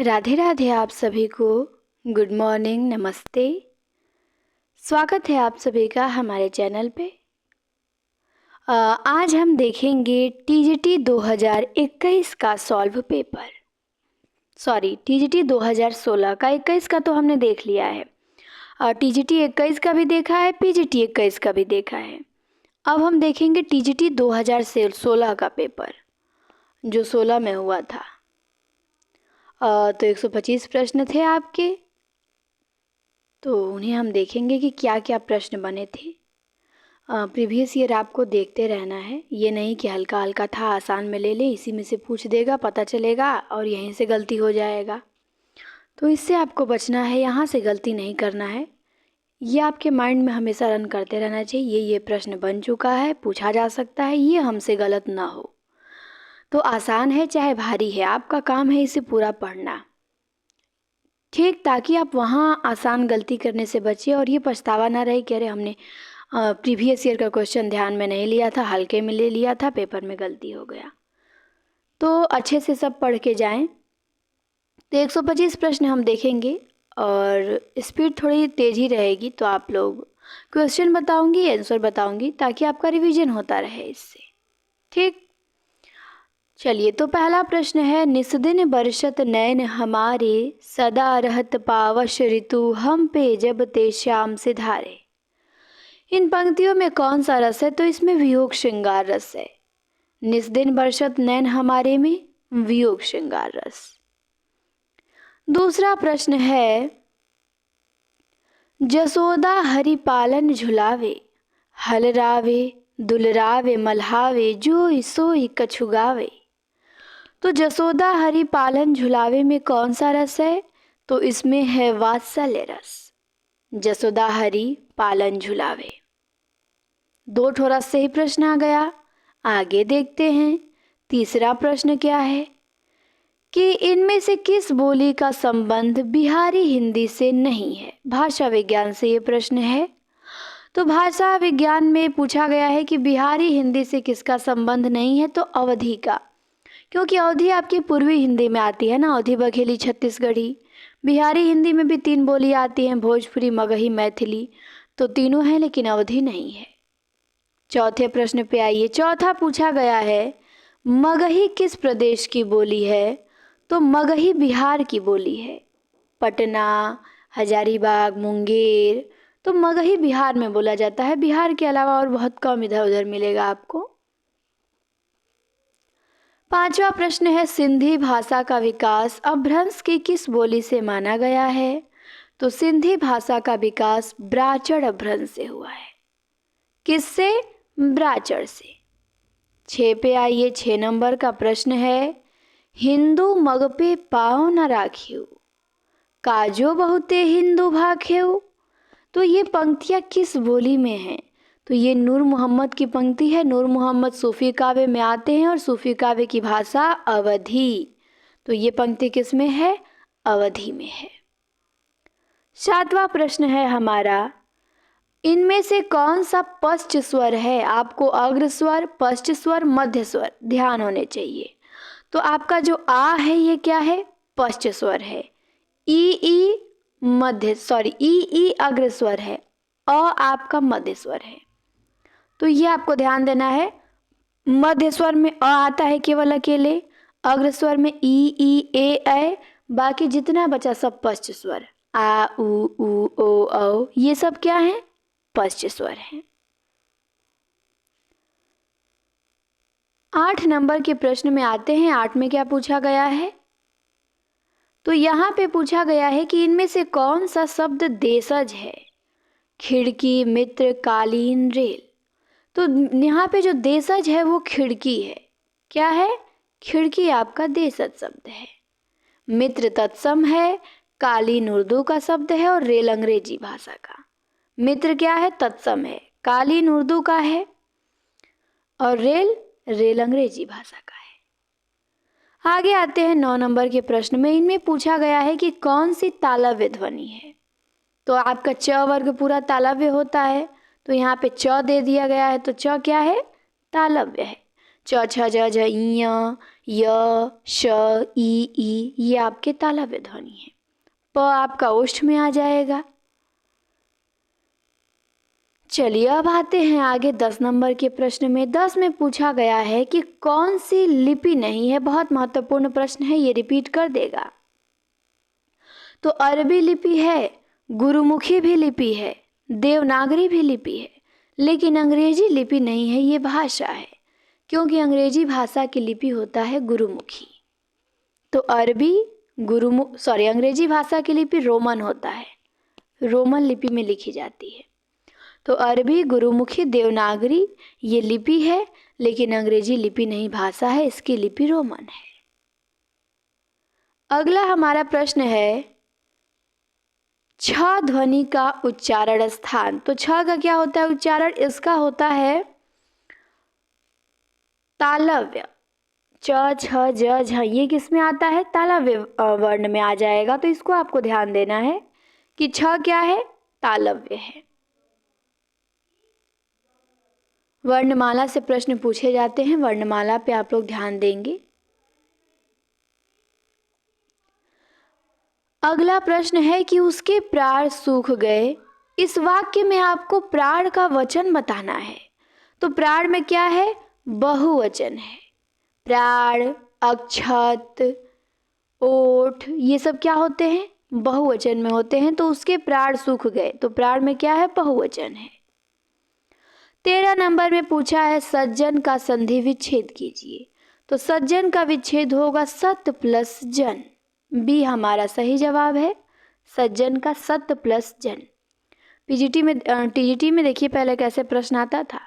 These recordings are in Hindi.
राधे राधे आप सभी को। गुड मॉर्निंग, नमस्ते। स्वागत है आप सभी का हमारे चैनल पे। आज हम देखेंगे टीजीटी 2021 का सॉल्व पेपर। सॉरी, टीजीटी 2016 का 21 का तो हमने देख लिया है। टीजीटी 21 का भी देखा है, पीजीटी 21 का भी देखा है। अब हम देखेंगे टीजीटी 2016 का पेपर जो 16 में हुआ था। तो 125 प्रश्न थे आपके, तो उन्हें हम देखेंगे कि क्या क्या प्रश्न बने थे। प्रीवियस ईयर आपको देखते रहना है, ये नहीं कि हल्का हल्का था आसान में ले लें, इसी में से पूछ देगा, पता चलेगा और यहीं से गलती हो जाएगा। तो इससे आपको बचना है, यहाँ से गलती नहीं करना है। ये आपके माइंड में हमेशा रन करते रहना चाहिए, ये प्रश्न बन चुका है, पूछा जा सकता है, ये हमसे गलत ना हो। तो आसान है चाहे भारी है, आपका काम है इसे पूरा पढ़ना, ठीक, ताकि आप वहाँ आसान गलती करने से बचिए और ये पछतावा ना रहे कि अरे हमने प्रीवियस ईयर का क्वेश्चन ध्यान में नहीं लिया था, हल्के में ले लिया था, पेपर में गलती हो गया। तो अच्छे से सब पढ़ के जाएं। तो 125 प्रश्न हम देखेंगे और स्पीड थोड़ी तेज़ ही रहेगी, तो आप लोग क्वेश्चन बताऊंगी, आंसर बताऊंगी, ताकि आपका रिवीजन होता रहे इससे, ठीक। चलिए, तो पहला प्रश्न है, निस्दिन बरसत नैन हमारे, सदा रहत पावश ऋतु हम पे जब ते श्याम से धारे। इन पंक्तियों में कौन सा रस है? तो इसमें वियोग श्रृंगार रस है। निस्दिन बरसत नैन हमारे में वियोग श्रृंगार रस। दूसरा प्रश्न है, जसोदा हरि पालन झुलावे, हलरावे दुलरावे मल्हावे, जोई सोई कछु गावे। तो जसोदा हरि पालन झुलावे में कौन सा रस है? तो इसमें है वात्सल्य रस। जसोदा हरि पालन झुलावे। दो ठो रस से ही प्रश्न आ गया। आगे देखते हैं, तीसरा प्रश्न क्या है कि इनमें से किस बोली का संबंध बिहारी हिंदी से नहीं है? भाषा विज्ञान से ये प्रश्न है। तो भाषा विज्ञान में पूछा गया है कि बिहारी हिंदी से किसका संबंध नहीं है? तो अवधी का, क्योंकि अवधी आपकी पूर्वी हिंदी में आती है ना, अवधी बघेली छत्तीसगढ़ी। बिहारी हिंदी में भी 3 बोली आती हैं, भोजपुरी, मगही, मैथिली, तो तीनों हैं, लेकिन अवधी नहीं है। चौथे प्रश्न पे आइए। चौथा पूछा गया है, मगही किस प्रदेश की बोली है? तो मगही बिहार की बोली है। पटना, हजारीबाग, मुंगेर, तो मगही बिहार में बोला जाता है। बिहार के अलावा और बहुत कम इधर उधर मिलेगा आपको। पांचवा प्रश्न है, सिंधी भाषा का विकास अपभ्रंश की किस बोली से माना गया है? तो सिंधी भाषा का विकास ब्राचड़ अपभ्रंश से हुआ है। किससे? ब्राचड़ से। 6 पे आइए। 6 नंबर का प्रश्न है, हिंदू मग पे पाँव न राखियो, काजो बहुते हिंदू भाख्यो। तो ये पंक्तियाँ किस बोली में हैं? तो ये नूर मोहम्मद की पंक्ति है। नूर मोहम्मद सूफी काव्य में आते हैं और सूफी काव्य की भाषा अवधी। तो ये पंक्ति किस में है? अवधी में है। 7वां प्रश्न है हमारा, इनमें से कौन सा पश्च स्वर है? आपको अग्र स्वर, पश्च स्वर, मध्य स्वर ध्यान होने चाहिए। तो आपका जो आ है ये क्या है? पश्च स्वर है। ई मध्य, सॉरी, ई अग्र स्वर है, अ आपका मध्य स्वर है। तो ये आपको ध्यान देना है। मध्य स्वर में अ आता है केवल अकेले, अग्र स्वर में ई ए, बाकी जितना बचा सब पश्च स्वर, आ उ ओ औ, ये सब क्या है? पश्च स्वर है। 8 नंबर के प्रश्न में आते हैं। 8 में क्या पूछा गया है? तो यहाँ पे पूछा गया है कि इनमें से कौन सा शब्द देशज है? खिड़की, मित्र, कालीन, रेल। तो यहाँ पे जो देशज है वो खिड़की है। क्या है? खिड़की आपका देशज शब्द है। मित्र तत्सम है, कालीन उर्दू का शब्द है और रेल अंग्रेजी भाषा का। मित्र क्या है? तत्सम है, कालीन उर्दू का है और रेल अंग्रेजी भाषा का है। आगे आते हैं 9 नंबर के प्रश्न में। इनमें पूछा गया है कि कौन सी तालव्य ध्वनि है? तो आपका च वर्ग पूरा तालव्य होता है, तो यहाँ पे च दे दिया गया है, तो च क्या है? तालव्य है। च छ ज झ इ य श ई ये आपके तालव्य ध्वनि है। प आपका ओष्ठ में आ जाएगा। चलिए अब आते हैं आगे 10 नंबर के प्रश्न में। 10 में पूछा गया है कि कौन सी लिपि नहीं है। बहुत महत्वपूर्ण प्रश्न है, ये रिपीट कर देगा। तो अरबी लिपि है, गुरुमुखी भी लिपि है, देवनागरी भी लिपि है, लेकिन अंग्रेजी लिपि नहीं है। ये भाषा है, क्योंकि अंग्रेजी भाषा की लिपि होता है गुरुमुखी। तो अरबी अंग्रेजी भाषा की लिपि रोमन होता है, रोमन लिपि में लिखी जाती है। तो अरबी, गुरुमुखी, देवनागरी ये लिपि है, लेकिन अंग्रेजी लिपि नहीं, भाषा है, इसकी लिपि रोमन है। अगला हमारा प्रश्न है छ ध्वनि का उच्चारण स्थान। तो छ का क्या होता है उच्चारण? इसका होता है तालव्य। च छ ज झ ये किस में आता है? तालव्य वर्ण में आ जाएगा। तो इसको आपको ध्यान देना है कि छ क्या है? तालव्य है। वर्णमाला से प्रश्न पूछे जाते हैं, वर्णमाला पे आप लोग ध्यान देंगे। अगला प्रश्न है कि उसके प्राण सूख गए। इस वाक्य में आपको प्राण का वचन बताना है। तो प्राण में क्या है? बहुवचन है। प्राण, अक्षत, ओठ ये सब क्या होते हैं? बहुवचन में होते हैं। तो उसके प्राण सूख गए, तो प्राण में क्या है? बहुवचन है। 13 नंबर में पूछा है सज्जन का संधि विच्छेद कीजिए। तो सज्जन का विच्छेद होगा सत प्लस जन। बी हमारा सही जवाब है, सज्जन का सत प्लस जन। टीजीटी में देखिए पहले कैसे प्रश्न आता था,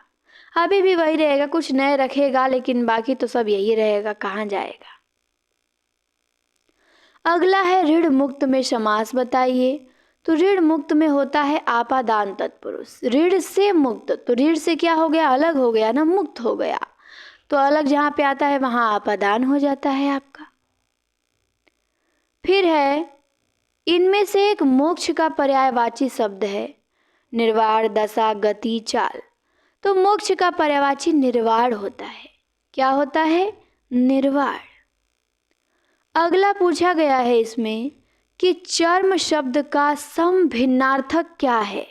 अभी भी वही रहेगा, कुछ नए रखेगा, लेकिन बाकी तो सब यही रहेगा, कहाँ जाएगा। अगला है ऋण मुक्त में समास बताइए। तो ऋण मुक्त में होता है आपादान तत्पुरुष। ऋण से मुक्त, तो ऋण से क्या हो गया? अलग हो गया ना, मुक्त हो गया। तो अलग जहाँ पे आता है वहाँ आपादान हो जाता है आपका। फिर है इनमें से एक मोक्ष का पर्यायवाची शब्द है निर्वाण, दशा, गति, चाल। तो मोक्ष का पर्यायवाची निर्वाण होता है। क्या होता है? निर्वाण। अगला पूछा गया है इसमें कि चर्म शब्द का समभिन्नार्थक क्या है।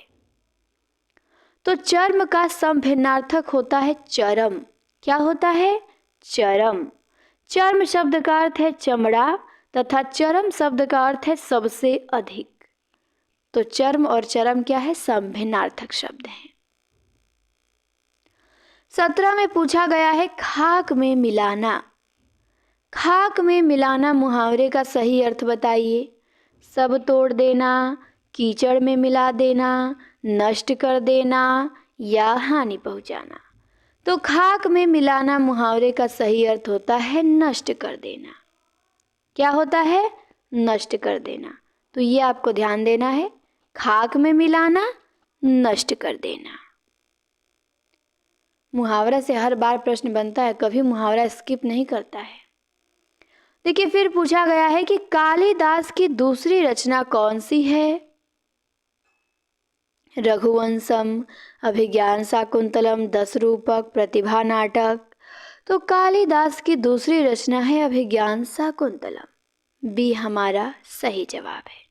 तो चर्म का समभिन्नार्थक होता है चरम। क्या होता है? चरम। चर्म शब्द का अर्थ है चमड़ा तथा चरम शब्द का अर्थ है सबसे अधिक। तो चर्म और चरम क्या है? समभिन्नार्थक शब्द हैं। 17 में पूछा गया है खाक में मिलाना। खाक में मिलाना मुहावरे का सही अर्थ बताइए। सब तोड़ देना, कीचड़ में मिला देना, नष्ट कर देना या हानि पहुंचाना। तो खाक में मिलाना मुहावरे का सही अर्थ होता है नष्ट कर देना। क्या होता है? नष्ट कर देना। तो ये आपको ध्यान देना है, खाक में मिलाना, नष्ट कर देना। मुहावरा से हर बार प्रश्न बनता है, कभी मुहावरा स्किप नहीं करता है। देखिए फिर पूछा गया है कि कालिदास की दूसरी रचना कौन सी है। रघुवंशम, अभिज्ञान शाकुंतलम, 10 रूपक, प्रतिभा नाटक। तो कालिदास की दूसरी रचना है अभिज्ञान शाकुंतलम। बी हमारा सही जवाब है।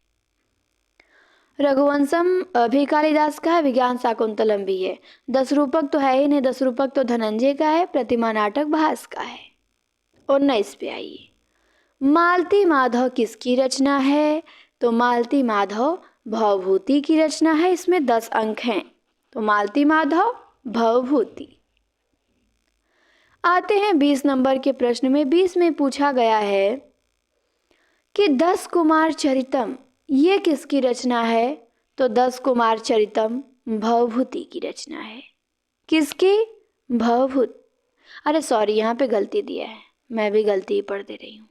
रघुवंशम भी कालिदास का है, विज्ञान शाकुंतलम भी है। 10 रूपक तो है ही नहीं, 10 रूपक तो धनंजय का है, प्रतिमा नाटक भास का है। 19 पे आइए, मालती माधव किसकी रचना है। तो मालती माधव भवभूति की रचना है। इसमें 10 अंक हैं। तो मालती माधव भवभूति। आते हैं 20 नंबर के प्रश्न में। 20 में पूछा गया है कि 10 कुमार चरितम ये किसकी रचना है। तो 10 कुमार चरितम भवभूति की रचना है। किसकी? भवभूत। अरे सॉरी, यहाँ पे गलती दिया है, मैं भी गलती ही पढ़ दे रही हूँ।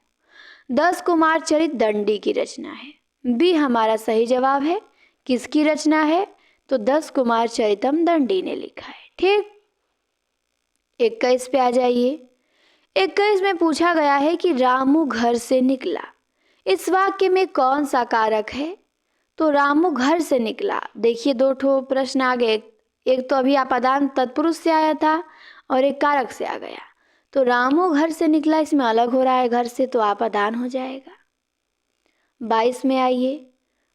10 कुमार चरित दंडी की रचना है। बी हमारा सही जवाब है। किसकी रचना है? तो 10 कुमार चरितम दंडी ने लिखा है। ठीक, 21 पे आ जाइए। 21 में पूछा गया है कि रामू घर से निकला। इस वाक्य में कौन सा कारक है। तो रामू घर से निकला। देखिए 2 ठो प्रश्न आ गए, एक तो अभी आपादान तत्पुरुष से आया था और एक कारक से आ गया। तो रामो घर से निकला, इसमें अलग हो रहा है घर से, तो आपादान हो जाएगा। 22 में आइए,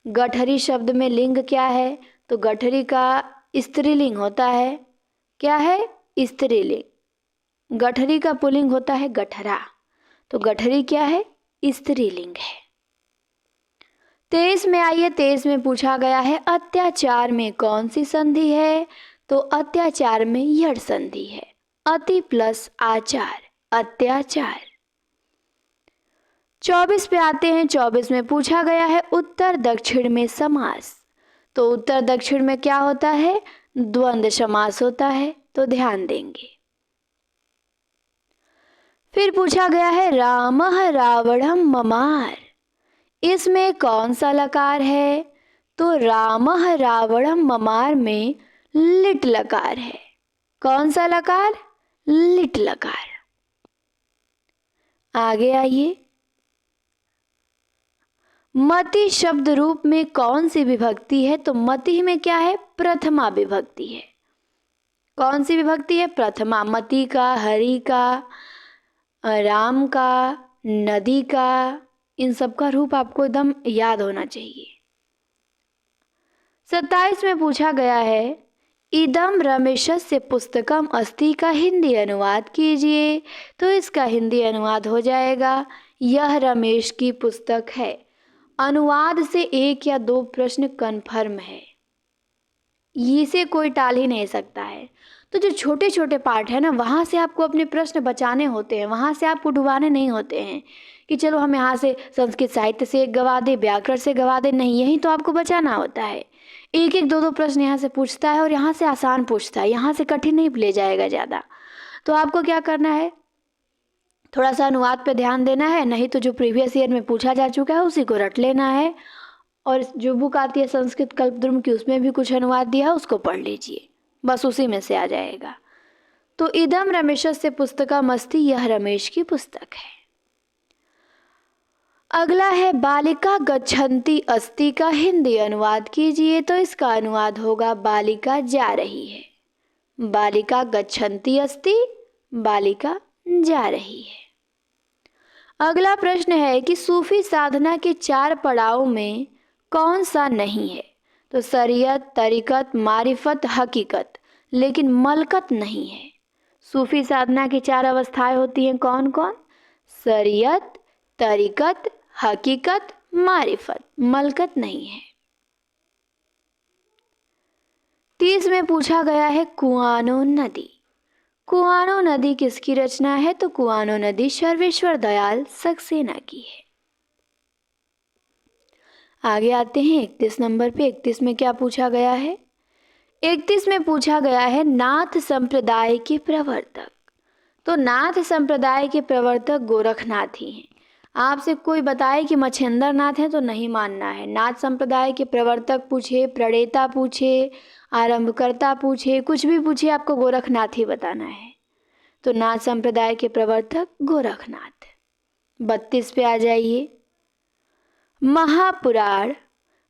गठरी शब्द में लिंग क्या है? तो गठरी का स्त्रीलिंग होता है, क्या है? स्त्रीलिंग। गठरी का पुल्लिंग होता है गठरा, तो गठरी क्या है? स्त्रीलिंग है। 23 में आइए, 23 में पूछा गया है अत्याचार में कौन सी संधि है? तो अत्याचार में यड़ संधि है, अति प्लस आचार, अत्याचार। 24 पे आते हैं, 24 में पूछा गया है उत्तर दक्षिण में समास। तो उत्तर दक्षिण में क्या होता है? द्वंद्व समास होता है, तो ध्यान देंगे। फिर पूछा गया है रामः रावणं ममार, इसमें कौन सा लकार है? तो रामः रावणं ममार में लिट लकार है। कौन सा लकार? लिट लकार। आगे आइए, मति शब्द रूप में कौन सी विभक्ति है? तो मति में क्या है? प्रथमा विभक्ति है। कौन सी विभक्ति है? प्रथमा। मति का, हरि का, राम का, नदी का, इन सब का रूप आपको एकदम याद होना चाहिए। 27 में पूछा गया है इदम रमेशस्य पुस्तकम अस्ति का हिंदी अनुवाद कीजिए। तो इसका हिंदी अनुवाद हो जाएगा यह रमेश की पुस्तक है। अनुवाद से 1 या 2 प्रश्न कन्फर्म है, इसे कोई टाल ही नहीं सकता है। तो जो छोटे छोटे पार्ट है ना, वहाँ से आपको अपने प्रश्न बचाने होते हैं, वहाँ से आपको डुबाने नहीं होते हैं कि चलो हम यहाँ से संस्कृत साहित्य से गवा दे, व्याकरण से गवा दे, नहीं, यही तो आपको बचाना होता है। 1-1, 2-2 प्रश्न यहाँ से पूछता है और यहाँ से आसान पूछता है, यहाँ से कठिन नहीं ले जाएगा ज़्यादा। तो आपको क्या करना है? थोड़ा सा अनुवाद पे ध्यान देना है, नहीं तो जो प्रीवियस ईयर में पूछा जा चुका है उसी को रट लेना है। और जो बुक आती है संस्कृत कल्पद्रुम की, उसमें भी कुछ अनुवाद दिया है, उसको पढ़ लीजिए, बस उसी में से आ जाएगा। तो इदम रमेशस्य पुस्तकम अस्ति, यह रमेश की पुस्तक है। अगला है बालिका गच्छन्ति अस्ति का हिंदी अनुवाद कीजिए। तो इसका अनुवाद होगा बालिका जा रही है। बालिका गच्छन्ति अस्ति, बालिका जा रही है। अगला प्रश्न है कि सूफी साधना के 4 पड़ाव में कौन सा नहीं है? तो शरीयत, तरीकत, मारिफत, हकीकत, लेकिन मलकत नहीं है। सूफी साधना की 4 अवस्थाएं होती हैं, कौन कौन? शरीयत, तरीकत, हकीकत, मारिफत, मलकत नहीं है। 30 में पूछा गया है कुआनो नदी। कुआनो नदी किसकी रचना है? तो कुआनो नदी सर्वेश्वर दयाल सक्सेना की है। आगे आते हैं 31 नंबर पे। 31 में क्या पूछा गया है? 31 में पूछा गया है नाथ संप्रदाय के प्रवर्तक। तो नाथ संप्रदाय के प्रवर्तक गोरखनाथ ही हैं। आपसे कोई बताए कि मच्छिंद्र नाथ हैं तो नहीं मानना है। नाथ संप्रदाय के प्रवर्तक पूछे, प्रणेता पूछे, आरंभकर्ता पूछे, कुछ भी पूछे, आपको गोरखनाथ ही बताना है। तो नाथ संप्रदाय के प्रवर्तक गोरखनाथ। 32 पे आ जाइए, महापुराण।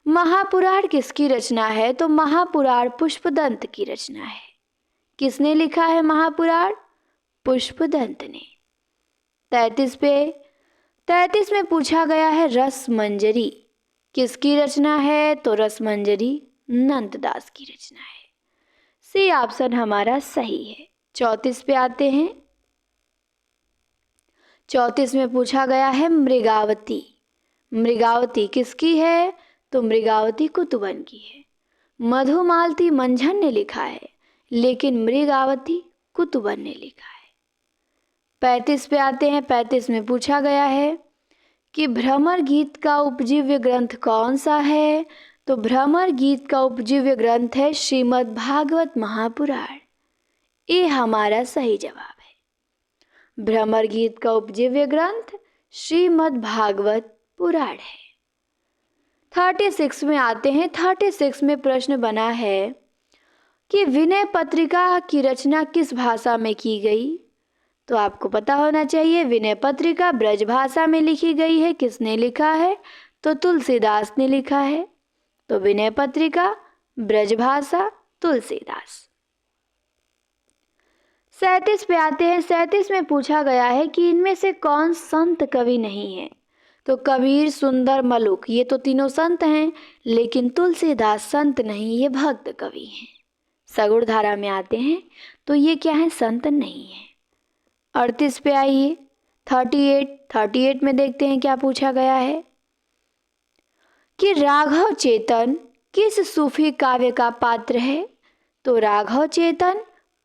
महापुराण किसकी रचना है? तो महापुराण पुष्पदंत की रचना है। किसने लिखा है महापुराण? पुष्पदंत ने। 33 में पूछा गया है रसमंजरी किसकी रचना है? तो रसमंजरी नंददास की रचना है। सी ऑप्शन हमारा सही है। 34 पे आते हैं। 34 में पूछा गया है मृगावती। मृगावती किसकी है? तो मृगावती कुतुबन की है। मधुमालती मंझन ने लिखा है, लेकिन मृगावती कुतुबन ने लिखा है। 35 पे आते हैं। 35 में पूछा गया है कि भ्रमर गीत का उपजीव्य ग्रंथ कौन सा है? तो भ्रमर गीत का उपजीव्य ग्रंथ है श्रीमद् भागवत महापुराण। ये हमारा सही जवाब है। भ्रमर गीत का उपजीव्य ग्रंथ श्रीमद् भागवत पुराण है। 36 में आते हैं। 36 में प्रश्न बना है कि विनय पत्रिका की रचना किस भाषा में की गई? तो आपको पता होना चाहिए, विनय पत्रिका ब्रज भाषा में लिखी गई है। किसने लिखा है? तो तुलसीदास ने लिखा है। तो विनय पत्रिका ब्रज भाषा तुलसीदास। 37 पे आते हैं। 37 में पूछा गया है कि इनमें से कौन संत कवि नहीं है। तो कबीर, सुंदर, मलुक, ये तो तीनों संत हैं, लेकिन तुलसीदास संत नहीं, ये भक्त कवि हैं। सगुण धारा में आते हैं तो ये क्या है, संत नहीं है। 38 पे आइए। 38 में देखते हैं क्या पूछा गया है कि राघव चेतन किस सूफी काव्य का पात्र है। तो राघव चेतन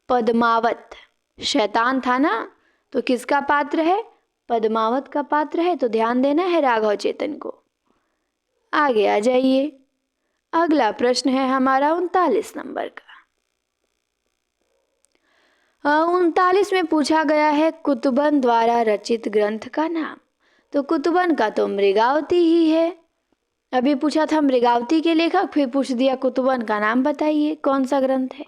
पद्मावत, शैतान था ना, तो किसका पात्र है, पद्मावत का पात्र है। तो ध्यान देना है राघव चेतन को। आगे आ जाइए। अगला प्रश्न है हमारा 39 नंबर का। 39 में पूछा गया है कुतुबन द्वारा रचित ग्रंथ का नाम। तो कुतुबन का तो मृगावती ही है। अभी पूछा था मृगावती के लेखक, फिर पूछ दिया कुतुबन का नाम बताइए कौन सा ग्रंथ है।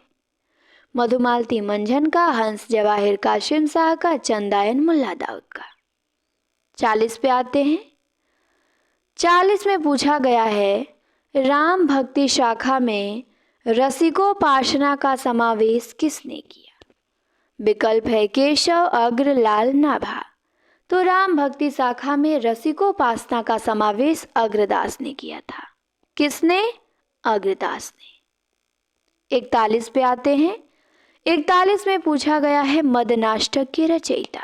मधुमालती मंझन का, हंस जवाहिर काशिम शाह का, चंदायन मुल्ला दाऊद का। 40 पे आते हैं। 40 में पूछा गया है राम भक्ति शाखा में रसिकोपासना का समावेश किसने किया। विकल्प है केशव, अग्र, लाल, नाभा। तो राम भक्ति शाखा में रसिकोपासना का समावेश अग्रदास ने किया था। किसने, अग्रदास ने। 41 पे आते हैं। 41 में पूछा गया है मदनाष्टक के रचयिता।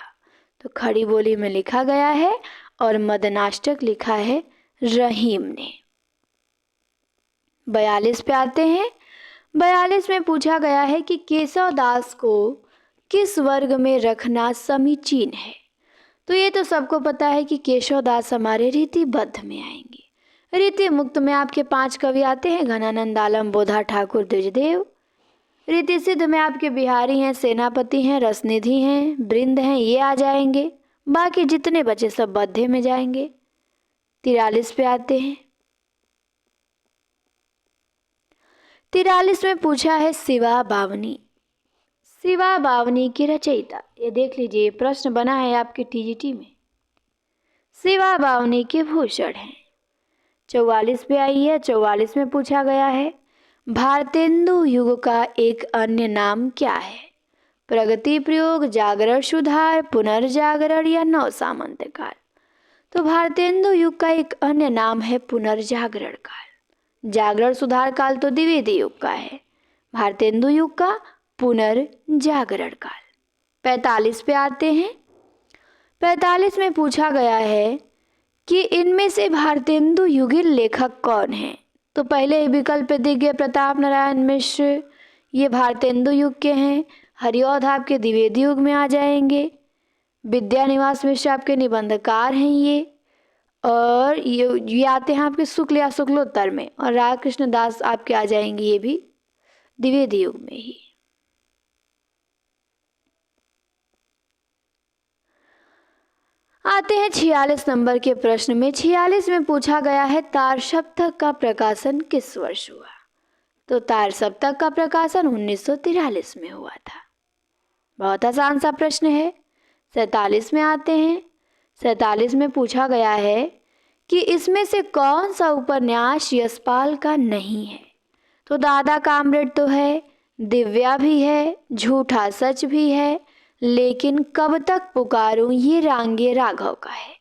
तो खड़ी बोली में लिखा गया है और मदनाष्टक लिखा है रहीम ने। 42 पे आते हैं। 42 में पूछा गया है कि केशव दास को किस वर्ग में रखना समीचीन है। तो ये तो सबको पता है कि केशव दास हमारे रीतिबद्ध में आएंगे। रीति मुक्त में आपके 5 कवि आते हैं, घनानंद, आलम, बोधा, ठाकुर, द्विजदेव। रीति सिद्ध में आपके बिहारी हैं, सेनापति हैं, रसनिधि हैं, बृंद हैं, ये आ जाएंगे। बाकी जितने बचे सब बद्धे में जाएंगे। 43 पे आते हैं। 43 में पूछा है शिवा बावनी। शिवा बावनी की रचयिता, ये देख लीजिए प्रश्न बना है आपके टीजीटी में। शिवा बावनी के भूषण हैं। 44 पे आई है। 44 में पूछा गया है भारतेंदु युग का एक अन्य नाम क्या है। प्रगति प्रयोग, जागरण सुधार, पुनर्जागरण या नव सामंत काल। तो भारतेंदु युग का एक अन्य नाम है पुनर्जागरण काल। जागरण सुधार काल तो द्विवेदी युग का है, भारतेंदु युग का पुनर्जागरण काल। 45 पे आते हैं। 45 में पूछा गया है कि इनमें से भारतेंदु युगीन लेखक कौन है। तो पहले विकल्प दिख गए प्रताप नारायण मिश्र, ये भारतेंदु युग के हैं। हरिऔध आपके द्विवेदी युग में आ जाएंगे। विद्यानिवास मिश्र आपके निबंधकार हैं ये। और ये आते हैं आपके शुक्ल या शुक्लोत्तर में। और राधाकृष्ण दास आपके आ जाएंगे, ये भी द्विवेदी युग में ही। आते हैं 46 नंबर के प्रश्न में। 46 में पूछा गया है तार सप्तक का प्रकाशन किस वर्ष हुआ। तो तार सप्तक का प्रकाशन 1943 में हुआ था। बहुत आसान सा प्रश्न है। 47 में आते हैं। 47 में पूछा गया है कि इसमें से कौन सा उपन्यास यशपाल का नहीं है। तो दादा कामरेड तो है, दिव्या भी है, झूठा सच भी है, लेकिन कब तक पुकारूं ये रांगे राघव का है।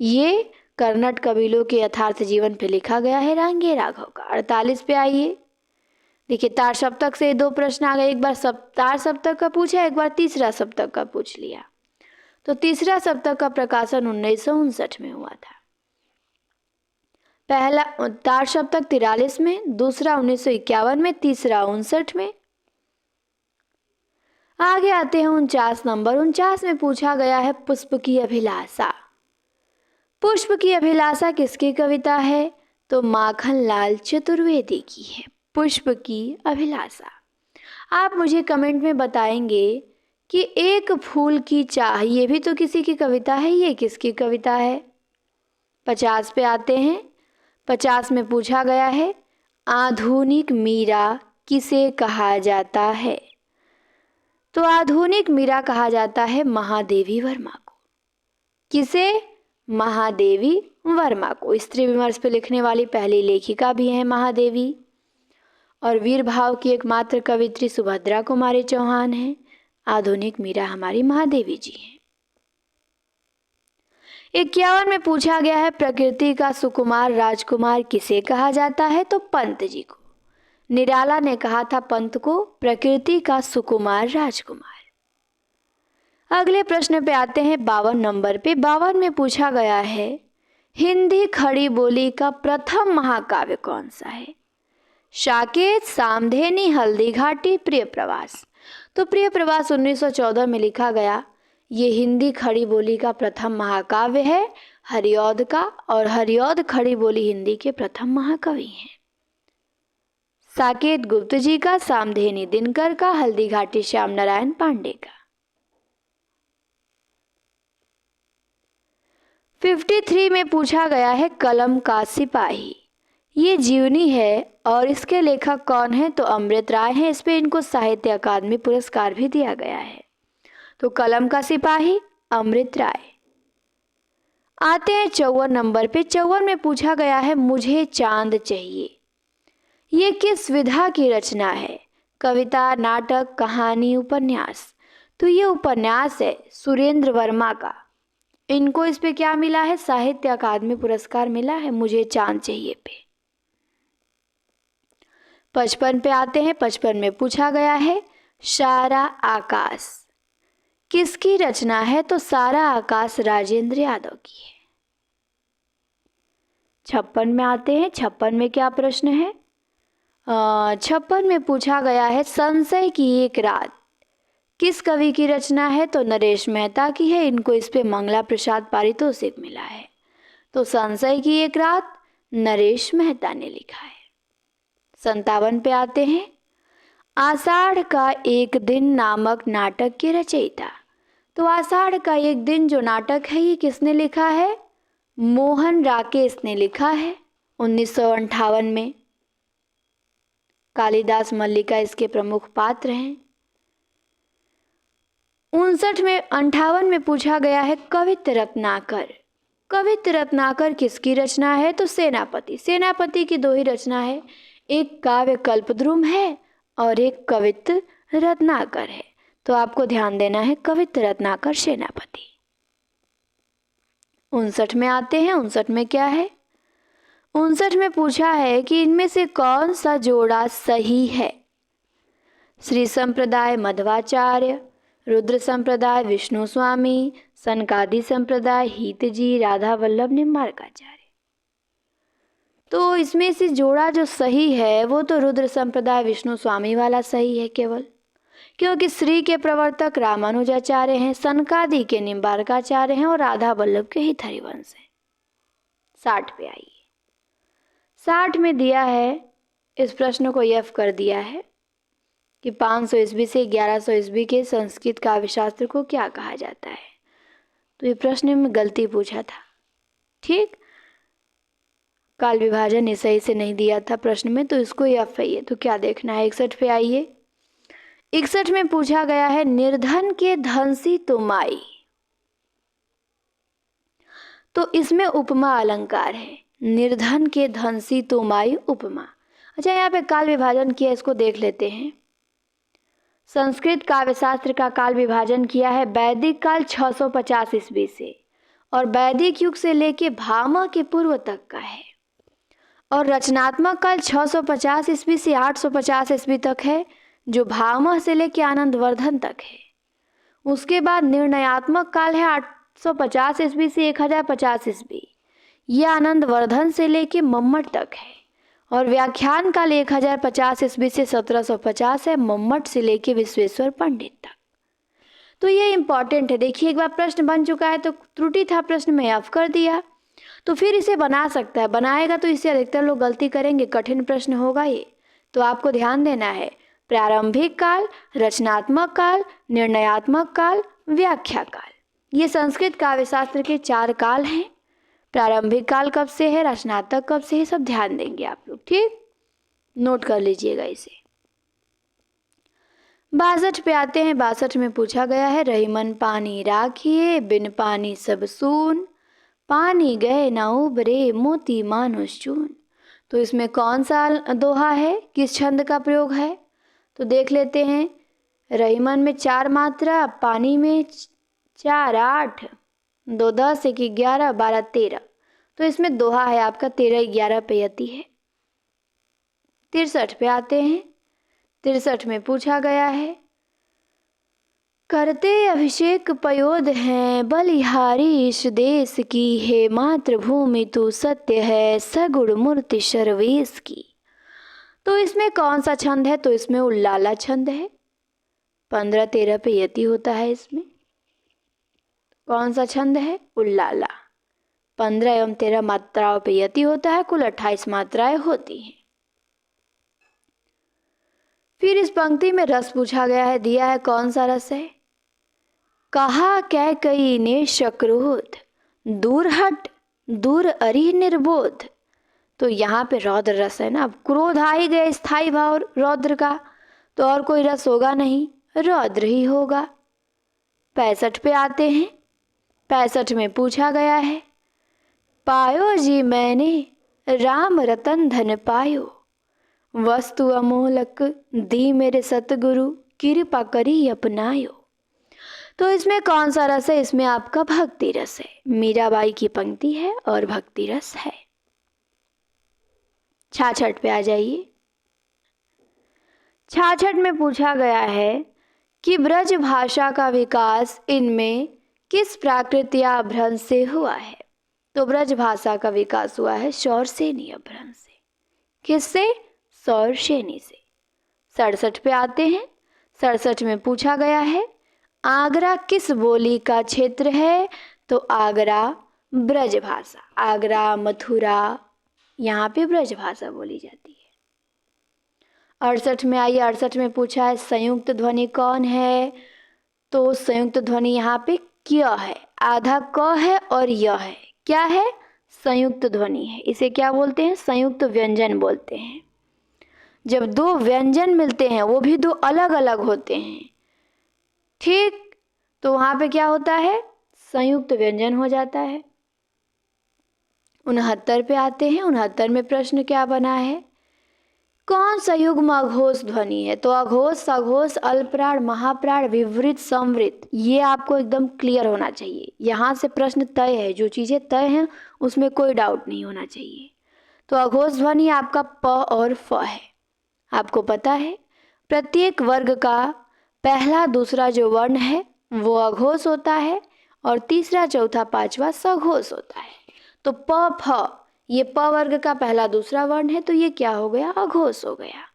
ये कर्नाट कबीलों के यथार्थ जीवन पे लिखा गया है, रांगे राघव का। 48 पे आइए। देखिए तार सप्तक से 2 प्रश्न आ गए। एक बार तार सप्तक का पूछा, एक बार तीसरा सप्तक का पूछ लिया। तो तीसरा सप्तक का प्रकाशन 1959 में हुआ था। पहला तार सप्तक 43 में, दूसरा 1951 में, तीसरा 59 में। आगे आते हैं 49 नंबर। 49 में पूछा गया है पुष्प की अभिलाषा। पुष्प की अभिलाषा किसकी कविता है। तो माखन लाल चतुर्वेदी की है पुष्प की अभिलाषा। आप मुझे कमेंट में बताएंगे कि एक फूल की चाह, ये भी तो किसी की कविता है, ये किसकी कविता है। 50 पे आते हैं। 50 में पूछा गया है आधुनिक मीरा किसे कहा जाता है। तो आधुनिक मीरा कहा जाता है महादेवी वर्मा को। किसे, महादेवी वर्मा को। स्त्री विमर्श पे लिखने वाली पहली लेखिका भी हैं महादेवी। और वीर भाव की एकमात्र कवित्री सुभद्रा कुमारी चौहान हैं। आधुनिक मीरा हमारी महादेवी जी हैं। 51 में पूछा गया है प्रकृति का सुकुमार राजकुमार किसे कहा जाता है? तो पंत जी को। निराला ने कहा था पंत को प्रकृति का सुकुमार राजकुमार। अगले प्रश्न पे आते हैं 52 नंबर पे। 52 में पूछा गया है हिंदी खड़ी बोली का प्रथम महाकाव्य कौन सा है? साकेत, सामधेनी, हल्दी घाटी, प्रिय प्रवास। तो प्रिय प्रवास 1914 में लिखा गया। ये हिंदी खड़ी बोली का प्रथम महाकाव्य है हरिऔध का, और हरिऔध खड़ी बोली हिंदी के प्रथम महाकवि हैं। साकेत गुप्त जी का, सामधेनी दिनकर का, हल्दी घाटी श्याम नारायण पांडे का। 53 में पूछा गया है कलम का सिपाही। ये जीवनी है और इसके लेखक कौन है? तो अमृत राय हैं। इस पे इनको साहित्य अकादमी पुरस्कार भी दिया गया है। तो कलम का सिपाही अमृत राय। आते हैं 54 नंबर पे। 54 में पूछा गया है मुझे चांद चाहिए। ये किस विधा की रचना है? कविता, नाटक, कहानी, उपन्यास। तो ये उपन्यास है सुरेंद्र वर्मा का। इनको इस पे क्या मिला है? साहित्य अकादमी पुरस्कार मिला है मुझे चांद चाहिए पे। 55 पे आते हैं। 55 में पूछा गया है सारा आकाश किसकी रचना है? तो सारा आकाश राजेंद्र यादव की है। 56 में आते हैं। 56 में क्या प्रश्न है? 56 में पूछा गया है संशय की एक रात किस कवि की रचना है? तो नरेश मेहता की है। इनको इस पे मंगला प्रसाद पारितोषिक मिला है। तो संशय की एक रात नरेश मेहता ने लिखा है। 57 पे आते हैं। आषाढ़ का एक दिन नामक नाटक के रचयिता। तो आषाढ़ का एक दिन जो नाटक है ये किसने लिखा है? मोहन राकेश ने लिखा है 1958 में। कालिदास मल्लिका इसके प्रमुख पात्र हैं। 58 में पूछा गया है कवित्त रत्नाकर। कवित्त रत्नाकर किसकी रचना है? तो सेनापति। सेनापति की दो ही रचना है, एक काव्य कल्पद्रुम है और एक कवित्त रत्नाकर है। तो आपको ध्यान देना है कवित्त रत्नाकर सेनापति। 59 में आते हैं। 59 में क्या है? 59 में पूछा है कि इनमें से कौन सा जोड़ा सही है? श्री संप्रदाय मध्वाचार्य, रुद्र संप्रदाय विष्णु स्वामी, सनकादि संप्रदाय हितजी, राधा वल्लभ निम्बार्काचार्य। तो इसमें से जोड़ा जो सही है वो तो रुद्र संप्रदाय विष्णु स्वामी वाला सही है केवल, क्योंकि श्री के प्रवर्तक रामानुजाचार्य हैं, सनकादि के निम्बार्काचार्य हैं और राधा वल्लभ के हित हरिवंश हैं। 60 पे आइए। 60 में दिया है, इस प्रश्न को यफ कर दिया है कि 500 ईस्वी से 1100 ईस्वी के संस्कृत काव्यशास्त्र को क्या कहा जाता है। तो ये प्रश्न में गलती पूछा था, ठीक, काल विभाजन ये सही से नहीं दिया था प्रश्न में, तो इसको यफ है ये। तो क्या देखना है? 61 पे आइए। 61 में पूछा गया है निर्धन के धन सी तुम आई। तो इसमें उपमा अलंकार है, निर्धन के धन सी तुम आई उपमा। अच्छा, यहाँ पे काल विभाजन किया, इसको देख लेते हैं। संस्कृत काव्यशास्त्र का काल विभाजन किया है वैदिक काल 650 ईस्वी से, और वैदिक युग से लेके भामा के पूर्व तक का है, और रचनात्मक काल 650 ईस्वी से 850 ईस्वी तक है, जो भामा से लेके आनंदवर्धन तक है। उसके बाद निर्णयात्मक काल है 850 ईस्वी से 1050 ईस्वी, यह आनंदवर्धन से लेके मम्मट तक है। और व्याख्यान काल 1050 ईस्वी से 1750 है, मम्मट से लेके विश्वेश्वर पंडित तक। तो ये इंपॉर्टेंट है। देखिए, एक बार प्रश्न बन चुका है तो त्रुटि था प्रश्न में, ऑफ कर दिया, तो फिर इसे बना सकता है, बनाएगा तो इससे अधिकतर लोग गलती करेंगे, कठिन प्रश्न होगा ये। तो आपको ध्यान देना है प्रारंभिक काल, रचनात्मक काल, निर्णयात्मक काल, व्याख्या काल। ये संस्कृत काव्यशास्त्र के 4 काल हैं। प्रारंभिक काल कब से है, रचनात्मक कब से है, सब ध्यान देंगे आप लोग, ठीक, नोट कर लीजिएगा इसे। 62 पे आते हैं। 62 में पूछा गया है रहीमन पानी राखिए, बिन पानी सब सून, पानी गए ना उबरे मोती मानुष चून। तो इसमें कौन सा दोहा है, किस छंद का प्रयोग है? तो देख लेते हैं। रहीमन में 4 मात्रा, पानी में 4, 8, 2 10, 1 11, 12 13। तो इसमें दोहा है आपका 13 11 पे यति है। 63 पे आते हैं। 63 में पूछा गया है, करते अभिषेक पयोध हैं, बलिहारी इस देश की है, मातृभूमि तू सत्य है, सगुण मूर्ति सर्वेश की। तो इसमें कौन सा छंद है? तो इसमें उल्लाला छंद है। 15 13 पे यति होता है। इसमें कौन सा छंद है? उल्लाला। 15 एवं 13 मात्राओं पे यति होता है। कुल 28 मात्राएं होती हैं। फिर इस पंक्ति में रस पूछा गया है, दिया है कौन सा रस है? कहा कैकई ने शक्रोध, दूर हट दूर अरि निर्बोध। तो यहाँ पे रौद्र रस है ना। अब क्रोध आ ही गया, स्थायी भाव रौद्र का, तो और कोई रस होगा नहीं, रौद्र ही होगा। 65 पे आते हैं। 65 में पूछा गया है, पायो जी मैंने राम रतन धन पायो, वस्तु अमोलक दी मेरे सतगुरु, कृपा करी अपनायो। तो इसमें कौन सा रस है? इसमें आपका भक्ति रस है। मीराबाई की पंक्ति है और भक्ति रस है। 66 पे आ जाइए। 66 में पूछा गया है कि ब्रज भाषा का विकास इनमें किस प्राकृत या अभ्रंश से हुआ है? तो ब्रज भाषा का विकास हुआ है शौरसेनी अभ्रंश से। किससे? शौरसेनी से। 67 पे आते हैं। 67 में पूछा गया है, आगरा किस बोली का क्षेत्र है? तो आगरा ब्रज भाषा, आगरा मथुरा, यहाँ पे ब्रज भाषा बोली जाती है। 68 में आइए। 68 में पूछा है, संयुक्त ध्वनि कौन है? तो संयुक्त ध्वनि यहाँ पे क्या है? आधा क है और य है। क्या है? संयुक्त ध्वनि है। इसे क्या बोलते हैं? संयुक्त व्यंजन बोलते हैं। जब दो व्यंजन मिलते हैं, वो भी दो अलग अलग होते हैं, ठीक, तो वहां पे क्या होता है? संयुक्त व्यंजन हो जाता है। 69 पे आते हैं। 69 में प्रश्न क्या बना है, कौन सा युग्म अघोष ध्वनि है? तो अघोष, सघोष, अल्पप्राण, महाप्राण, विवृत, संवृत, ये आपको एकदम क्लियर होना चाहिए। यहाँ से प्रश्न तय है, जो चीजें तय हैं उसमें कोई डाउट नहीं होना चाहिए। तो अघोष ध्वनि आपका प और फ है। आपको पता है प्रत्येक वर्ग का पहला दूसरा जो वर्ण है वो अघोष होता है और तीसरा चौथा पांचवा सघोष होता है। तो प फ, ये प वर्ग का पहला दूसरा वर्ण है, तो ये क्या हो गया? अघोष हो गया।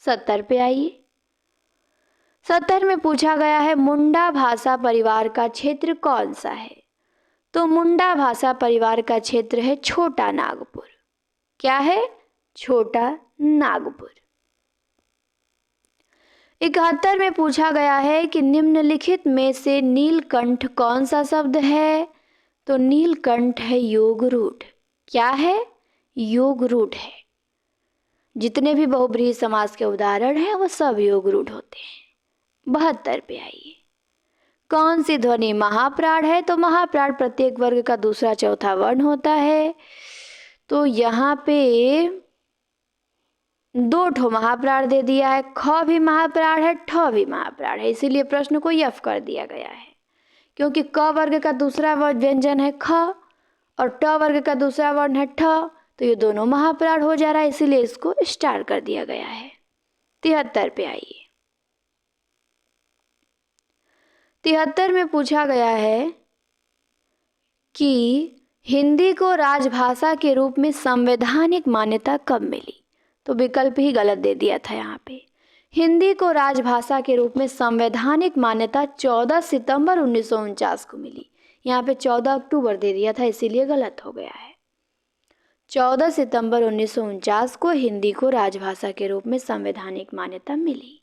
70 पे आइए। 70 में पूछा गया है, मुंडा भाषा परिवार का क्षेत्र कौन सा है? तो मुंडा भाषा परिवार का क्षेत्र है छोटा नागपुर। क्या है? छोटा नागपुर। 71 में पूछा गया है कि निम्नलिखित में से नीलकंठ कौन सा शब्द है? तो नीलकंठ है योग रूढ़। क्या है? योग रूढ़ है। जितने भी बहुब्रीहि समास के उदाहरण हैं वो सब योग रूढ़ होते हैं। 72 पे आइए। कौन सी ध्वनि महाप्राण है? तो महाप्राण प्रत्येक वर्ग का दूसरा चौथा वर्ण होता है। तो यहाँ पे 2 ठो महाप्राण दे दिया है। ख भी महाप्राण है, ठ भी महाप्राण है, इसीलिए प्रश्न को यफ कर दिया गया है। क्योंकि क वर्ग का दूसरा व्यंजन है ख और ट वर्ग का दूसरा वर्ण है ठ, तो ये दोनों महाप्राण हो जा रहा है, इसीलिए इसको स्टार कर दिया गया है। 73 पे आइए। 73 में पूछा गया है कि हिंदी को राजभाषा के रूप में संवैधानिक मान्यता कब मिली? तो विकल्प ही गलत दे दिया था यहाँ पे। हिंदी को राजभाषा के रूप में संवैधानिक मान्यता 14 सितंबर 1949 को मिली। यहाँ पे 14 अक्टूबर दे दिया था, इसीलिए गलत हो गया है। 14 सितंबर 1949 को हिंदी को राजभाषा के रूप में संवैधानिक मान्यता मिली।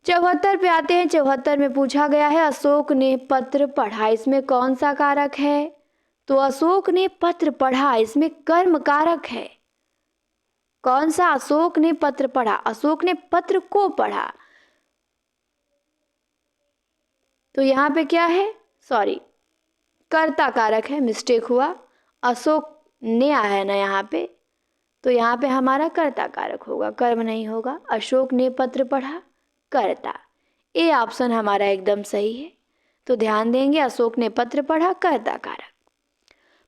74 पे आते हैं। 74 में पूछा गया है, अशोक ने पत्र पढ़ा, इसमें कौन सा कारक है? तो अशोक ने पत्र पढ़ा, इसमें कर्म कारक है। कौन सा? अशोक ने पत्र पढ़ा, अशोक ने पत्र को पढ़ा, तो यहाँ पे क्या है? सॉरी, कर्ता कारक है, मिस्टेक हुआ। अशोक ने आया है ना यहाँ पे, तो यहाँ पे हमारा कर्ता कारक होगा, कर्म नहीं होगा। अशोक ने पत्र पढ़ा, कर्ता। ए ऑप्शन हमारा एकदम सही है। तो ध्यान देंगे, अशोक ने पत्र पढ़ा, कर्ता कारक।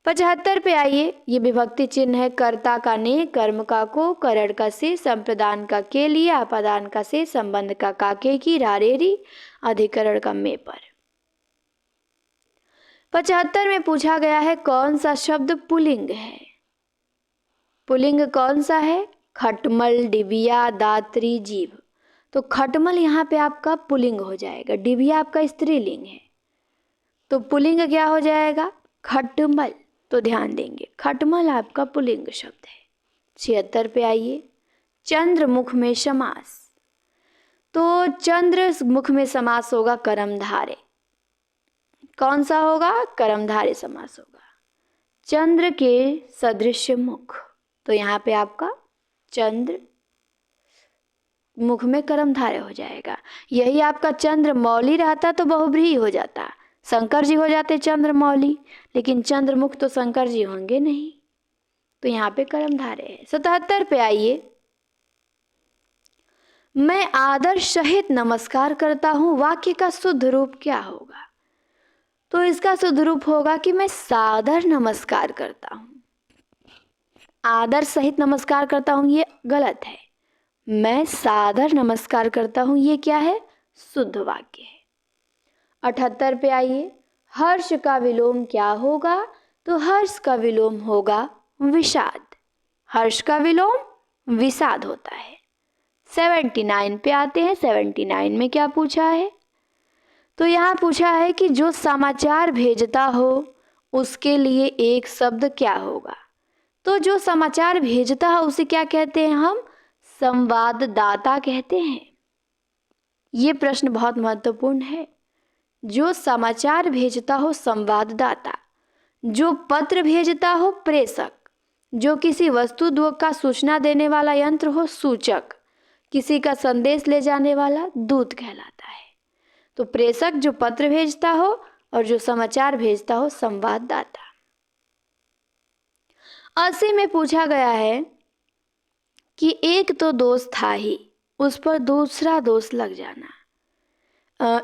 75 पे आइए, ये विभक्ति चिन्ह है। कर्ता का ने, कर्म का को, करण का से, संप्रदान का के लिए, अपादान का से, संबंध का काके की, रारेरी, अधिकरण का में पर। 75 में पूछा गया है कौन सा शब्द पुल्लिंग है। पुल्लिंग कौन सा है? खटमल, डिबिया, दात्री, जीव। तो खटमल यहाँ पे आपका पुल्लिंग हो जाएगा, डिबिया आपका स्त्रीलिंग है, तो पुल्लिंग क्या हो जाएगा? खटमल। तो ध्यान देंगे, खटमल आपका पुल्लिंग शब्द है। 76 पे आइए, चंद्रमुख में समास। तो चंद्र मुख में समास होगा कर्मधारय। कौन सा होगा? कर्मधारय समास होगा। चंद्र के सदृश मुख, तो यहाँ पे आपका चंद्र मुख में कर्मधारय हो जाएगा। यही आपका चंद्रमौली रहता तो बहुव्रीहि हो जाता, शंकर जी हो जाते चंद्रमौली, लेकिन चंद्रमुख तो शंकर जी होंगे नहीं, तो यहाँ पे कर्मधारय है। 77 पे आइए, मैं आदर सहित नमस्कार करता हूं, वाक्य का शुद्ध रूप क्या होगा? तो इसका शुद्ध रूप होगा कि मैं सादर नमस्कार करता हूं। आदर सहित नमस्कार करता हूं ये गलत है, मैं सादर नमस्कार करता हूं ये क्या है? शुद्ध वाक्य है। 78 पे आइए, हर्ष का विलोम क्या होगा? तो हर्ष का विलोम होगा विषाद। हर्ष का विलोम विषाद होता है। 79 पे आते हैं, 79 में क्या पूछा है? तो यहाँ पूछा है कि जो समाचार भेजता हो उसके लिए एक शब्द क्या होगा? तो जो समाचार भेजता है उसे क्या कहते हैं हम? संवाददाता कहते हैं। ये प्रश्न बहुत महत्वपूर्ण है। जो समाचार भेजता हो संवाददाता, जो पत्र भेजता हो प्रेषक, जो किसी वस्तु का सूचना देने वाला यंत्र हो सूचक, किसी का संदेश ले जाने वाला दूत कहलाता है। तो प्रेषक जो पत्र भेजता हो और जो समाचार भेजता हो संवाददाता। 80 में पूछा गया है कि एक तो दोष था ही, उस पर दूसरा दोष लग जाना।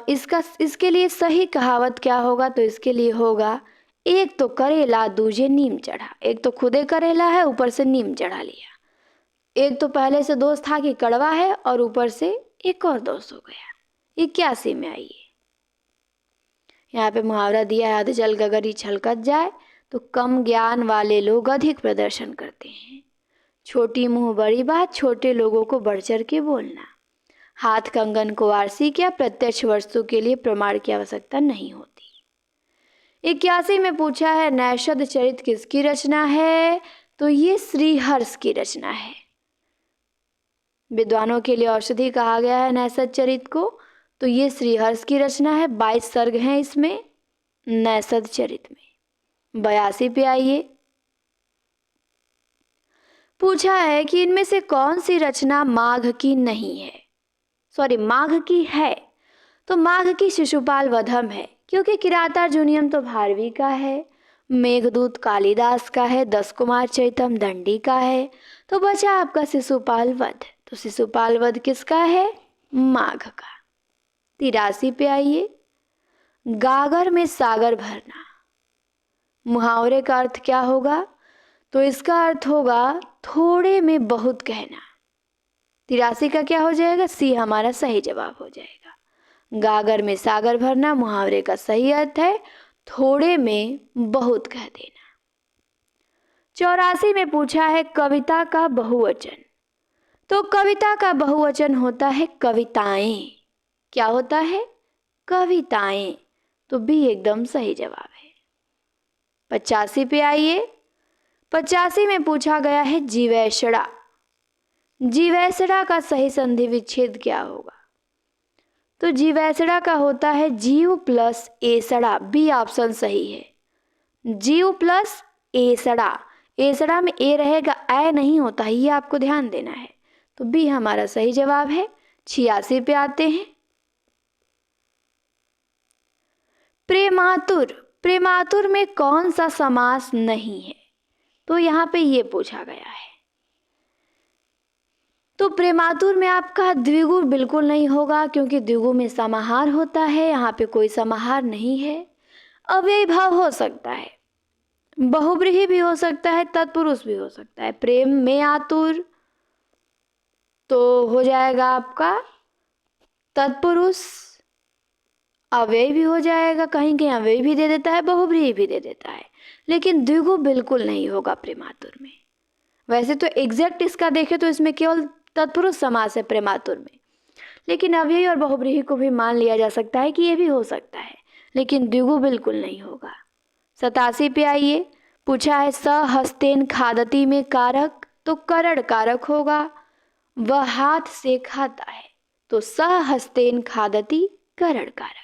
इसके लिए सही कहावत क्या होगा? तो इसके लिए होगा, एक तो करेला दूजे नीम चढ़ा। एक तो खुदे करेला है, ऊपर से नीम चढ़ा लिया। एक तो पहले से दोष था कि कड़वा है और ऊपर से एक और दोष हो गया। 81 में आइए, यहाँ पे मुहावरा दिया है, अधजल गगरी छलकत जाए। तो कम ज्ञान वाले लोग अधिक प्रदर्शन करते हैं। छोटी मुंह बड़ी बात, छोटे लोगों को बढ़ चढ़ के बोलना। हाथ कंगन को आरसी क्या, प्रत्यक्ष वस्तु के लिए प्रमाण की आवश्यकता नहीं होती। 81 में पूछा है नैषध चरित किसकी रचना है? तो ये श्रीहर्ष की रचना है। विद्वानों के लिए औषधि कहा गया है नैषध चरित को, तो ये श्रीहर्ष की रचना है। 22 सर्ग हैं इसमें नैषध चरित में। 82 पे आइए, पूछा है कि इनमें से कौन सी रचना माघ की नहीं है? सॉरी, माघ की है। तो माघ की शिशुपाल वधम है, क्योंकि किरातार्जुनीयम तो भारवी का है, मेघदूत कालिदास का है, 10 कुमार चैतम दंडी का है। तो बचा आपका शिशुपाल वध। तो शिशुपाल वध किसका है? माघ का। 83 पे आइए, गागर में सागर भरना, मुहावरे का अर्थ क्या होगा? तो इसका अर्थ होगा थोड़े में बहुत कहना। 83 का क्या हो जाएगा? सी हमारा सही जवाब हो जाएगा। गागर में सागर भरना मुहावरे का सही अर्थ है थोड़े में बहुत कह देना। 84 में पूछा है कविता का बहुवचन। तो कविता का बहुवचन होता है कविताएं। क्या होता है? कविताएं। तो बी एकदम सही जवाब है। 85 पे आइए, 85 में पूछा गया है जीवैषणा। जीवैषणा का सही संधि विच्छेद क्या होगा? तो जीवैषणा का होता है जीव प्लस एसड़ा। बी ऑप्शन सही है, जीव प्लस एसड़ा। एसड़ा में ए रहेगा, ए नहीं होता है, ये आपको ध्यान देना है। तो बी हमारा सही जवाब है। 86 पे आते हैं, प्रेमातुर। प्रेमातुर में कौन सा समास नहीं है? तो यहाँ पे ये पूछा गया है। तो प्रेमातुर में आपका द्विगु बिल्कुल नहीं होगा, क्योंकि द्विगु में समाहार होता है, यहाँ पे कोई समाहार नहीं है। अव्ययी भाव हो सकता है, बहुव्रीहि भी हो सकता है, तत्पुरुष भी हो सकता है। प्रेम में आतुर तो हो जाएगा आपका तत्पुरुष, अव्यय भी हो जाएगा, कहीं कहीं अव्यय भी दे देता है, बहुव्रीहि भी दे देता है, लेकिन द्विगु बिल्कुल नहीं होगा प्रेमातुर में। वैसे तो एग्जैक्ट इसका देखें तो इसमें केवल तत्पुरुष समास है प्रेमातुर में, लेकिन अव्यय और बहुव्रीहि को भी मान लिया जा सकता है कि ये भी हो सकता है, लेकिन द्विगु बिल्कुल नहीं होगा। 87 पे आइए, पूछा है स हस्तेन खादती में कारक, तो करण कारक होगा, वह हाथ से खाता है, तो स हस्तेन खादती करण कारक।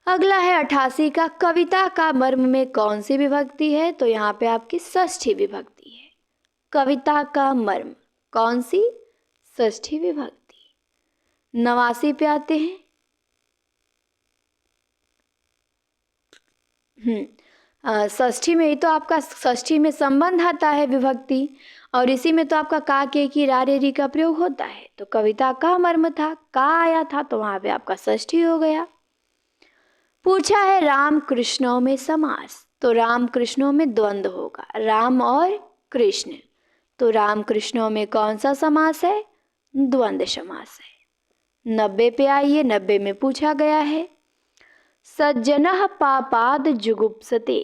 अगला है 88 का, कविता का मर्म में कौन सी विभक्ति है, तो यहाँ पे आपकी षष्ठी विभक्ति है। कविता का मर्म कौन सी, षष्ठी विभक्ति। 89 पे आते हैं। षष्ठी में ही तो आपका, षष्ठी में संबंध आता है विभक्ति, और इसी में तो आपका का के की रा रे री का प्रयोग होता है। तो कविता का मर्म था, का आया था, तो वहां पे आपका षष्ठी हो गया। पूछा है राम कृष्णों में समास, तो राम कृष्णों में द्वंद्व होगा, राम और कृष्ण, तो राम कृष्णों में कौन सा समास है, द्वंद्व समास है। 90 पे आइए, 90 में पूछा गया है सज्जनः पापाद जुगुप्सते,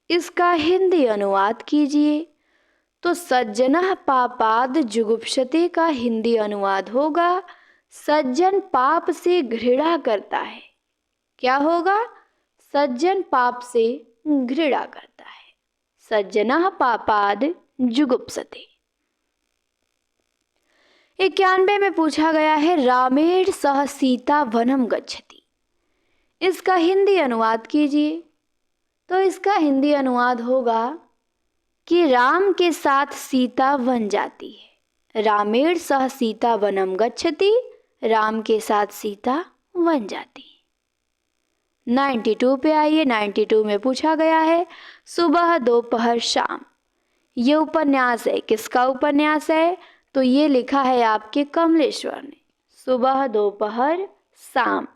इसका हिंदी अनुवाद कीजिए। तो सज्जनः पापाद जुगुप्सते का हिंदी अनुवाद होगा सज्जन पाप से घृणा करता है। क्या होगा, सज्जन पाप से घृणा करता है, सज्जनः पापाद जुगुप्सते। 91 में पूछा गया है रामेण सह सीता वनम गच्छति, इसका हिंदी अनुवाद कीजिए। तो इसका हिंदी अनुवाद होगा कि राम के साथ सीता वन जाती है, रामेण सह सीता वनम गच्छति, राम के साथ सीता वन जाती है। 92 पे आइए, 92 में पूछा गया है सुबह दोपहर शाम, ये उपन्यास है, किसका उपन्यास है, तो ये लिखा है आपके कमलेश्वर ने, सुबह दोपहर शाम।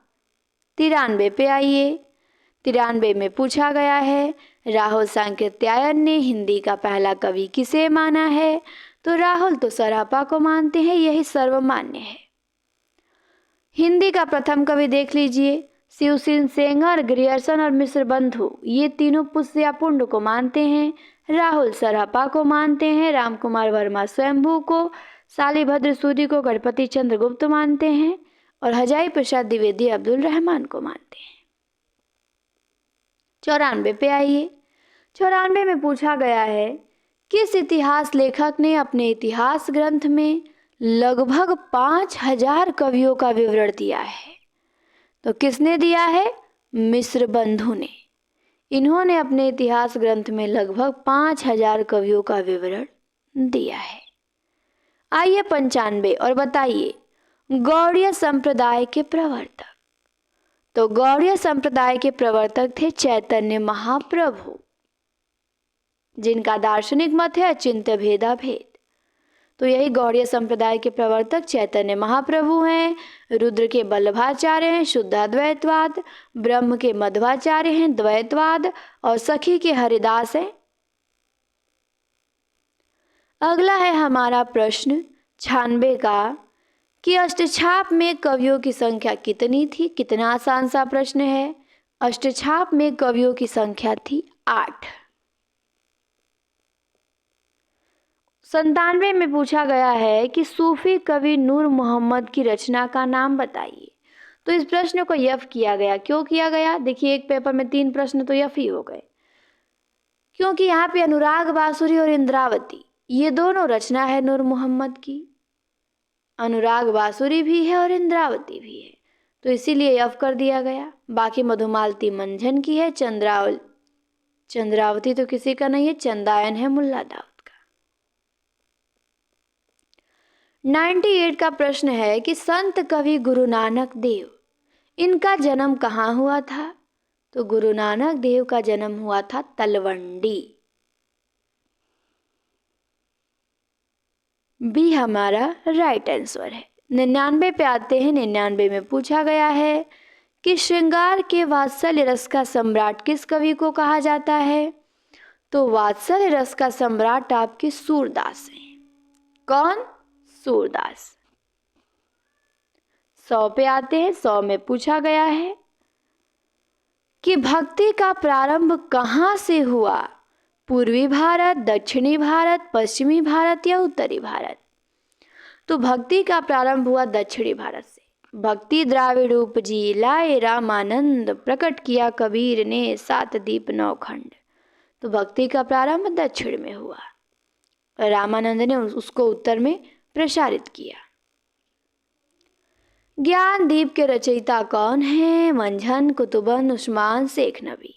93 पे आइए, 93 में पूछा गया है राहुल सांकृत्यायन ने हिंदी का पहला कवि किसे माना है, तो राहुल तो सरापा को मानते हैं, यही सर्वमान्य है। हिंदी का प्रथम कवि देख लीजिए, शिवसेन सेंगर, ग्रियर्सन और मिश्र बंधु, ये तीनों पुष्या पुंड को मानते हैं, राहुल सरापा को मानते हैं, राम कुमार वर्मा स्वयंभू को, शालिभद्र सूरी को गणपति चंद्र गुप्त मानते हैं, और हजाई प्रसाद द्विवेदी अब्दुल रहमान को मानते हैं। 94 पे आइए, 94 में पूछा गया है किस इतिहास लेखक ने अपने इतिहास ग्रंथ में लगभग 5000 कवियों का विवरण दिया है, तो किसने दिया है, मिश्र बंधु ने। इन्होंने अपने इतिहास ग्रंथ में लगभग 5000 कवियों का विवरण दिया है। आइए 95 और बताइए गौड़ीय संप्रदाय के प्रवर्तक, तो गौड़ीय संप्रदाय के प्रवर्तक थे चैतन्य महाप्रभु, जिनका दार्शनिक मत है अचिंत्य भेदा भेद। तो यही गौड़ीय संप्रदाय के प्रवर्तक चैतन्य महाप्रभु हैं। रुद्र के वल्लभाचार्य हैं शुद्धाद्वैतवाद, ब्रह्म के मध्वाचार्य हैं द्वैतवाद, और सखी के हरिदास हैं। अगला है हमारा प्रश्न 96 का कि अष्टछाप में कवियों की संख्या कितनी थी। कितना आसान सा प्रश्न है। अष्टछाप में कवियों की संख्या थी 8। 97 में पूछा गया है कि सूफी कवि नूर मोहम्मद की रचना का नाम बताइए। तो इस प्रश्न को यफ किया गया। क्यों किया गया, देखिए एक पेपर में 3 प्रश्न तो यफ ही हो गए, क्योंकि यहाँ पे अनुराग बांसुरी और इंद्रावती ये दोनों रचना है नूर मोहम्मद की। अनुराग बांसुरी भी है और इंद्रावती भी है, तो इसीलिए यफ कर दिया गया। बाकी मधुमालती मंझन की है, चंद्रावती तो किसी का नहीं है, चंदायन है मुल्ला दाऊद का। 98 का प्रश्न है कि संत कवि गुरु नानक देव, इनका जन्म कहाँ हुआ था। तो गुरु नानक देव का जन्म हुआ था तलवंडी। बी हमारा राइट आंसर है। 99 पे आते हैं। 99 में पूछा गया है कि श्रृंगार के वात्सल्य रस का सम्राट किस कवि को कहा जाता है? तो वात्सल्य रस का सम्राट आपके सूरदास हैं। कौन? सूरदास। 100 पे आते हैं। 100 में पूछा गया है कि भक्ति का प्रारंभ कहाँ से हुआ? पूर्वी भारत, दक्षिणी भारत, पश्चिमी भारत या उत्तरी भारत? तो भक्ति का प्रारंभ हुआ दक्षिणी भारत से। भक्ति द्राविड़ उपजी, लाए रामानंद, प्रकट किया कबीर ने, सात दीप नौ खंड। तो भक्ति का प्रारंभ दक्षिण में हुआ, रामानंद ने उसको उत्तर में प्रसारित किया। ज्ञान दीप के रचयिता कौन है? मंझन, कुतुबन, उस्मान, शेख नबी।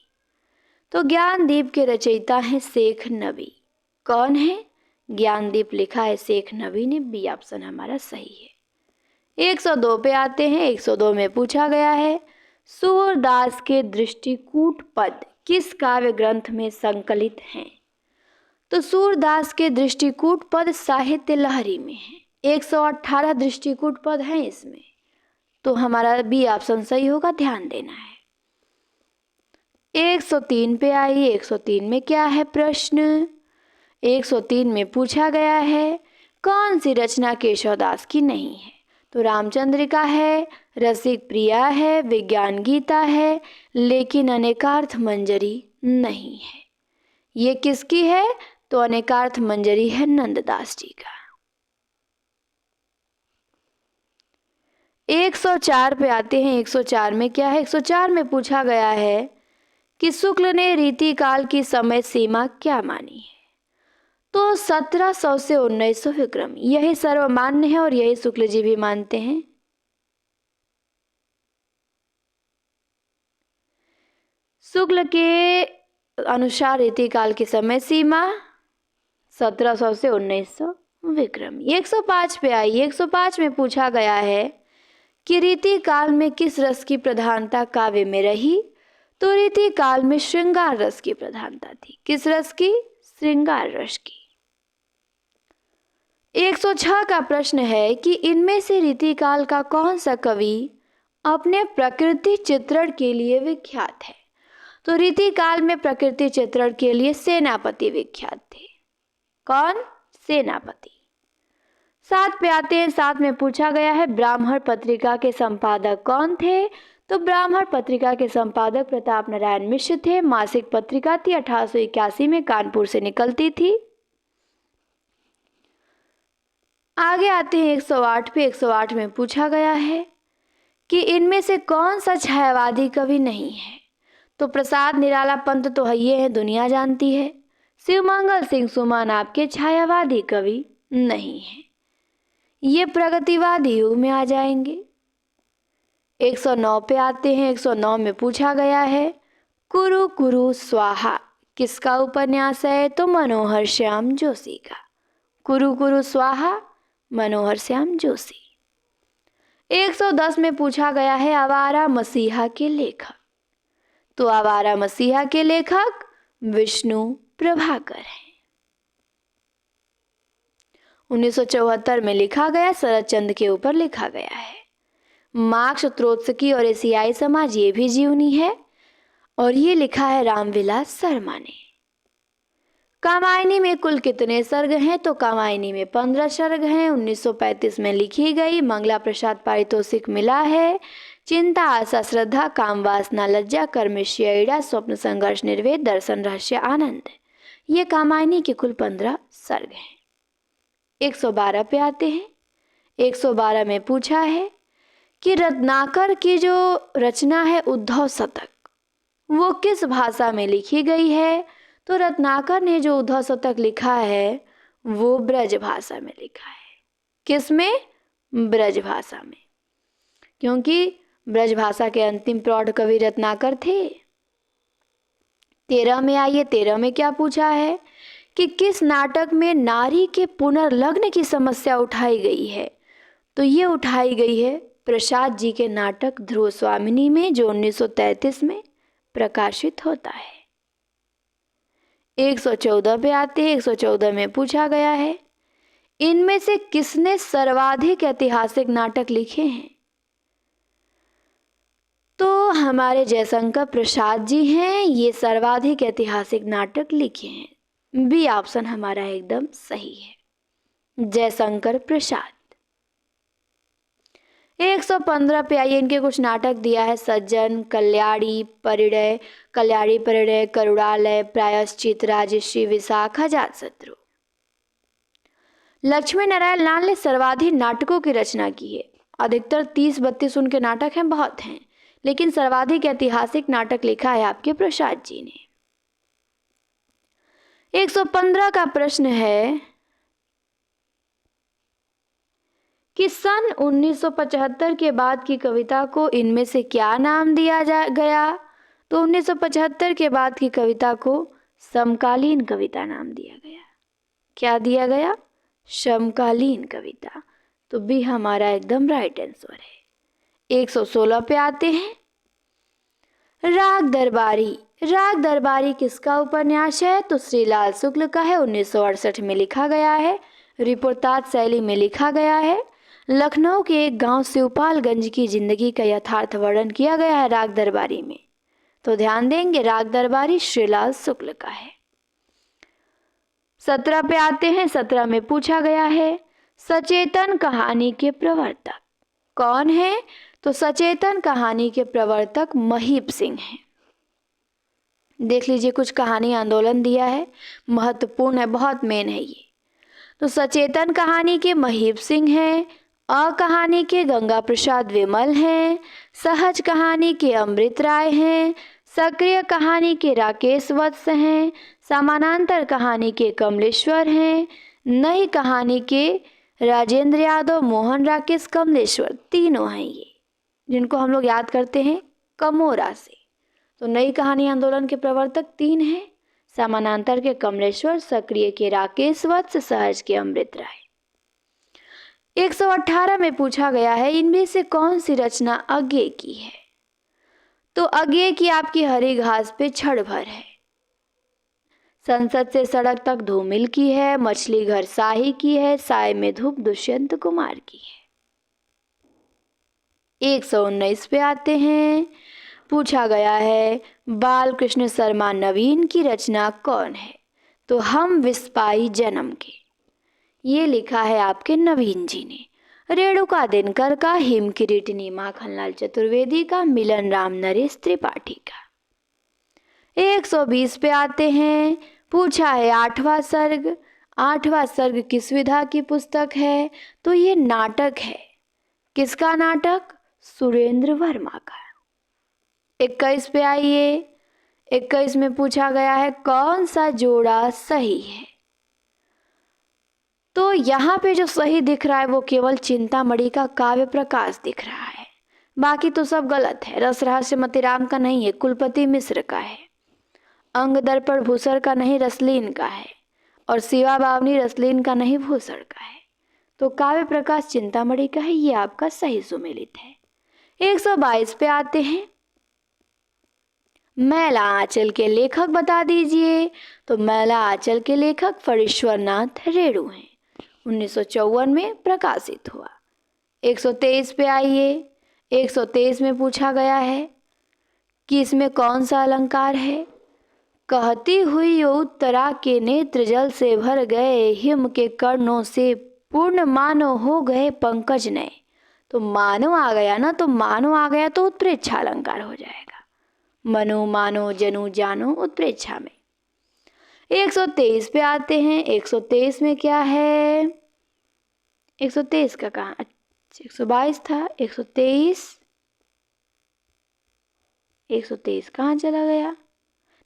तो ज्ञान दीप के रचयिता हैं शेख नबी। कौन है? ज्ञान दीप लिखा है शेख नबी ने। बी ऑप्शन हमारा सही है। 102 पे आते हैं। 102 में पूछा गया है सूरदास के दृष्टिकूट पद किस काव्य ग्रंथ में संकलित हैं? तो सूरदास के दृष्टिकूट पद साहित्य लहरी में है। 118 दृष्टिकूट पद हैं इसमें, तो हमारा बी ऑप्शन सही होगा, ध्यान देना है। 103 पे आइए। 103 में क्या है प्रश्न? 103 में पूछा गया है कौन सी रचना केशवदास की नहीं है? तो रामचंद्रिका है, रसिक प्रिया है, विज्ञान गीता है, लेकिन अनेकार्थ मंजरी नहीं है। ये किसकी है? तो अनेकार्थ मंजरी है नंददास जी का। 104 पे आते हैं। 104 में क्या है? 104 में पूछा गया है कि शुक्ल ने रीति काल की समय सीमा क्या मानी है? तो 1700 से 1900 विक्रम, यही सर्वमान्य है और यही शुक्ल जी भी मानते हैं। शुक्ल के अनुसार रीतिकाल की समय सीमा 1700 से 1900 विक्रम। 105 पे आइए। 105 में पूछा गया है कि रीतिकाल में किस रस की प्रधानता काव्य में रही? तो रीतिकाल में श्रृंगार रस की प्रधानता थी। किस रस की? श्रृंगार रस की। 106 का प्रश्न है कि इनमें से रीतिकाल का कौन सा कवि अपने प्रकृति चित्रण के लिए विख्यात है? तो रीतिकाल में प्रकृति चित्रण के लिए सेनापति विख्यात थे। कौन? सेनापति। 7 पे आते हैं। 7 में पूछा गया है ब्राह्मण पत्रिका के संपादक कौन थे? तो ब्राह्मण पत्रिका के संपादक प्रताप नारायण मिश्र थे। मासिक पत्रिका थी, 1881 में कानपुर से निकलती थी। आगे आते हैं 108 पे। 108 में पूछा गया है कि इनमें से कौन सा छायावादी कवि नहीं है? तो प्रसाद निराला पंत तो है, ये है, दुनिया जानती है। शिवमंगल सिंह सुमन आपके छायावादी कवि नहीं है, ये प्रगतिवादी युग में आ जाएंगे। 109 पे आते हैं। 109 में पूछा गया है कुरु कुरु स्वाहा किसका उपन्यास है? तो मनोहर श्याम जोशी का। कुरु कुरु स्वाहा मनोहर श्याम जोशी। 110 में पूछा गया है आवारा मसीहा के लेखक। तो आवारा मसीहा के लेखक विष्णु प्रभाकर हैं। 1974 में लिखा गया, शरद चंद्र के ऊपर लिखा गया है। मार्क्स, त्रोत्स्की और एशियाई समाज, ये भी जीवनी है और ये लिखा है रामविलास शर्मा ने। कामायनी में कुल कितने सर्ग हैं? तो कामायनी में 15 सर्ग हैं। 1935 में लिखी गई। मंगला प्रसाद पारितोषिक मिला है। चिंता, आशा, श्रद्धा, काम, वासना, लज्जा, कर्मश्ययिड़ा, स्वप्न, संघर्ष, निर्वेद, दर्शन, रहस्य, आनंद, ये कामायनी के कुल 15 सर्ग हैं। 112 पे आते हैं। 112 में पूछा है कि रत्नाकर की जो रचना है उद्धव शतक, वो किस भाषा में लिखी गई है? तो रत्नाकर ने जो उद्धव शतक लिखा है वो ब्रज भाषा में लिखा है। किस में? ब्रज भाषा में, क्योंकि ब्रज भाषा के अंतिम प्रौढ़ कवि रत्नाकर थे। 13 में आइए। 13 में क्या पूछा है कि किस नाटक में नारी के पुनर्लग्न की समस्या उठाई गई है? तो ये उठाई गई है प्रसाद जी के नाटक ध्रुव स्वामिनी में, जो 1933 में प्रकाशित होता है। 114 पे आते हैं। 114 में पूछा गया है इनमें से किसने सर्वाधिक ऐतिहासिक नाटक लिखे हैं? तो हमारे जयशंकर प्रसाद जी हैं, ये सर्वाधिक ऐतिहासिक नाटक लिखे हैं। बी ऑप्शन हमारा एकदम सही है, जयशंकर प्रसाद। 115 पे आइए, इनके कुछ नाटक दिया है। सज्जन, कल्याणी परिणय, कल्याणी परिणय, करुणालय, प्रायश्चित, राजश्री, विशाखा, अजातशत्रु। लक्ष्मी नारायण लाल ने सर्वाधिक नाटकों की रचना की है। अधिकतर 30-32 उनके नाटक हैं, बहुत हैं, लेकिन सर्वाधिक ऐतिहासिक नाटक लिखा है आपके प्रसाद जी ने। 115 का प्रश्न है कि सन 1975 के बाद की कविता को इनमें से क्या नाम दिया गया? तो 1975 के बाद की कविता को समकालीन कविता नाम दिया गया। क्या दिया गया? समकालीन कविता। तो बी हमारा एकदम राइट आंसर है। 116 पे आते हैं, राग दरबारी। राग दरबारी किसका उपन्यास है? तो श्रीलाल शुक्ल का है, 1968 में लिखा गया है, रिपोर्ताज शैली में लिखा गया है। लखनऊ के एक गांव शिवपालगंज की जिंदगी का यथार्थ वर्णन किया गया है राग दरबारी में। तो ध्यान देंगे, राग दरबारी श्रीलाल शुक्ल का है। 17 पे आते हैं। 17 में पूछा गया है सचेतन कहानी के प्रवर्तक कौन है? तो सचेतन कहानी के प्रवर्तक महीप सिंह हैं। देख लीजिए, कुछ कहानी आंदोलन दिया है, महत्वपूर्ण है, बहुत मेन है ये। तो सचेतन कहानी के महीप सिंह हैं, अ कहानी के गंगा प्रसाद विमल हैं, सहज कहानी के अमृत राय हैं, सक्रिय कहानी के राकेश वत्स हैं, समानांतर कहानी के कमलेश्वर हैं, नई कहानी के राजेंद्र यादव, मोहन राकेश, कमलेश्वर, तीनों हैं ये, जिनको हम लोग याद करते हैं कमोरा से। तो नई कहानी आंदोलन के प्रवर्तक 3 हैं, समानांतर के कमलेश्वर, सक्रिय के राकेश वत्स, सहज के अमृत राय। 118 में पूछा गया है इनमें से कौन सी रचना अज्ञे की है? तो अज्ञे की आपकी हरी घास पे क्षण भर है, संसद से सड़क तक धूमिल की है, मछली घर शाही की है, साय में धूप दुष्यंत कुमार की है। 119 पे आते हैं, पूछा गया है बालकृष्ण शर्मा नवीन की रचना कौन है? तो हम विस्पाई जन्म के, ये लिखा है आपके नवीन जी ने। रेणुका दिनकर का, हिम किरीटिनी माखनलाल चतुर्वेदी का, मिलन राम नरेश त्रिपाठी का। 120 पे आते हैं, पूछा है 8वां सर्ग। 8वां सर्ग किस विधा की पुस्तक है? तो ये नाटक है। किसका नाटक? सुरेंद्र वर्मा का। 21 पे आइए। 21 में पूछा गया है कौन सा जोड़ा सही है? तो यहाँ पे जो सही दिख रहा है वो केवल चिंतामणि का काव्य प्रकाश दिख रहा है, बाकी तो सब गलत है। रस रहस्य मतिराम का नहीं है, कुलपति मिश्र का है। अंग दर्पण भूसर का नहीं, रसलीन का है। और शिवा बावनी रसलीन का नहीं, भूसर का है। तो काव्य प्रकाश चिंतामणि का है, ये आपका सही सुमेलित है। 122 पे आते हैं, मैला आंचल के लेखक बता दीजिए। तो मैला आंचल के लेखक फणीश्वर नाथ रेणु हैं, 1954 में प्रकाशित हुआ। 123 पे आइए। 123 में पूछा गया है कि इसमें कौन सा अलंकार है? कहती हुई यो उत्तरा के नेत्र जल से भर गए, हिम के कर्णों से पूर्ण मानो हो गए पंकज नए। तो मानो आ गया ना, तो मानो आ गया तो उत्प्रेक्षा अलंकार हो जाएगा। मनो मानो जनु जानो उत्प्रेक्षा में। 123 पे आते हैं। 123 में क्या है? 123 का कहाँ? 122 था। 123 कहाँ चला गया?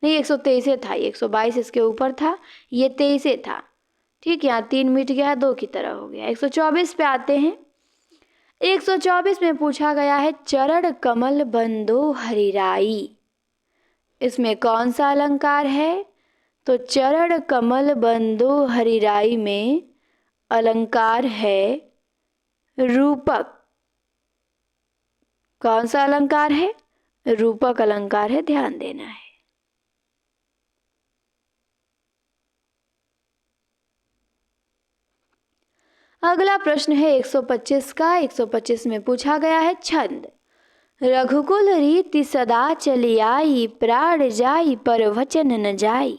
नहीं, 123 था, 122 इसके ऊपर था, ये 23 था। ठीक है, यहाँ 3 मिट गया, 2 की तरह हो गया। 124 पे आते हैं। 124 में पूछा गया है चरण कमल बंदो हरिराई, इसमें कौन सा अलंकार है? तो चरण कमल बंदो हरिराई में अलंकार है रूपक। कौन सा अलंकार है? रूपक अलंकार है, ध्यान देना है। अगला प्रश्न है 125 का। 125 में पूछा गया है छंद। रघुकुल रीति सदा चली आई, प्राण जाई पर वचन न जाई।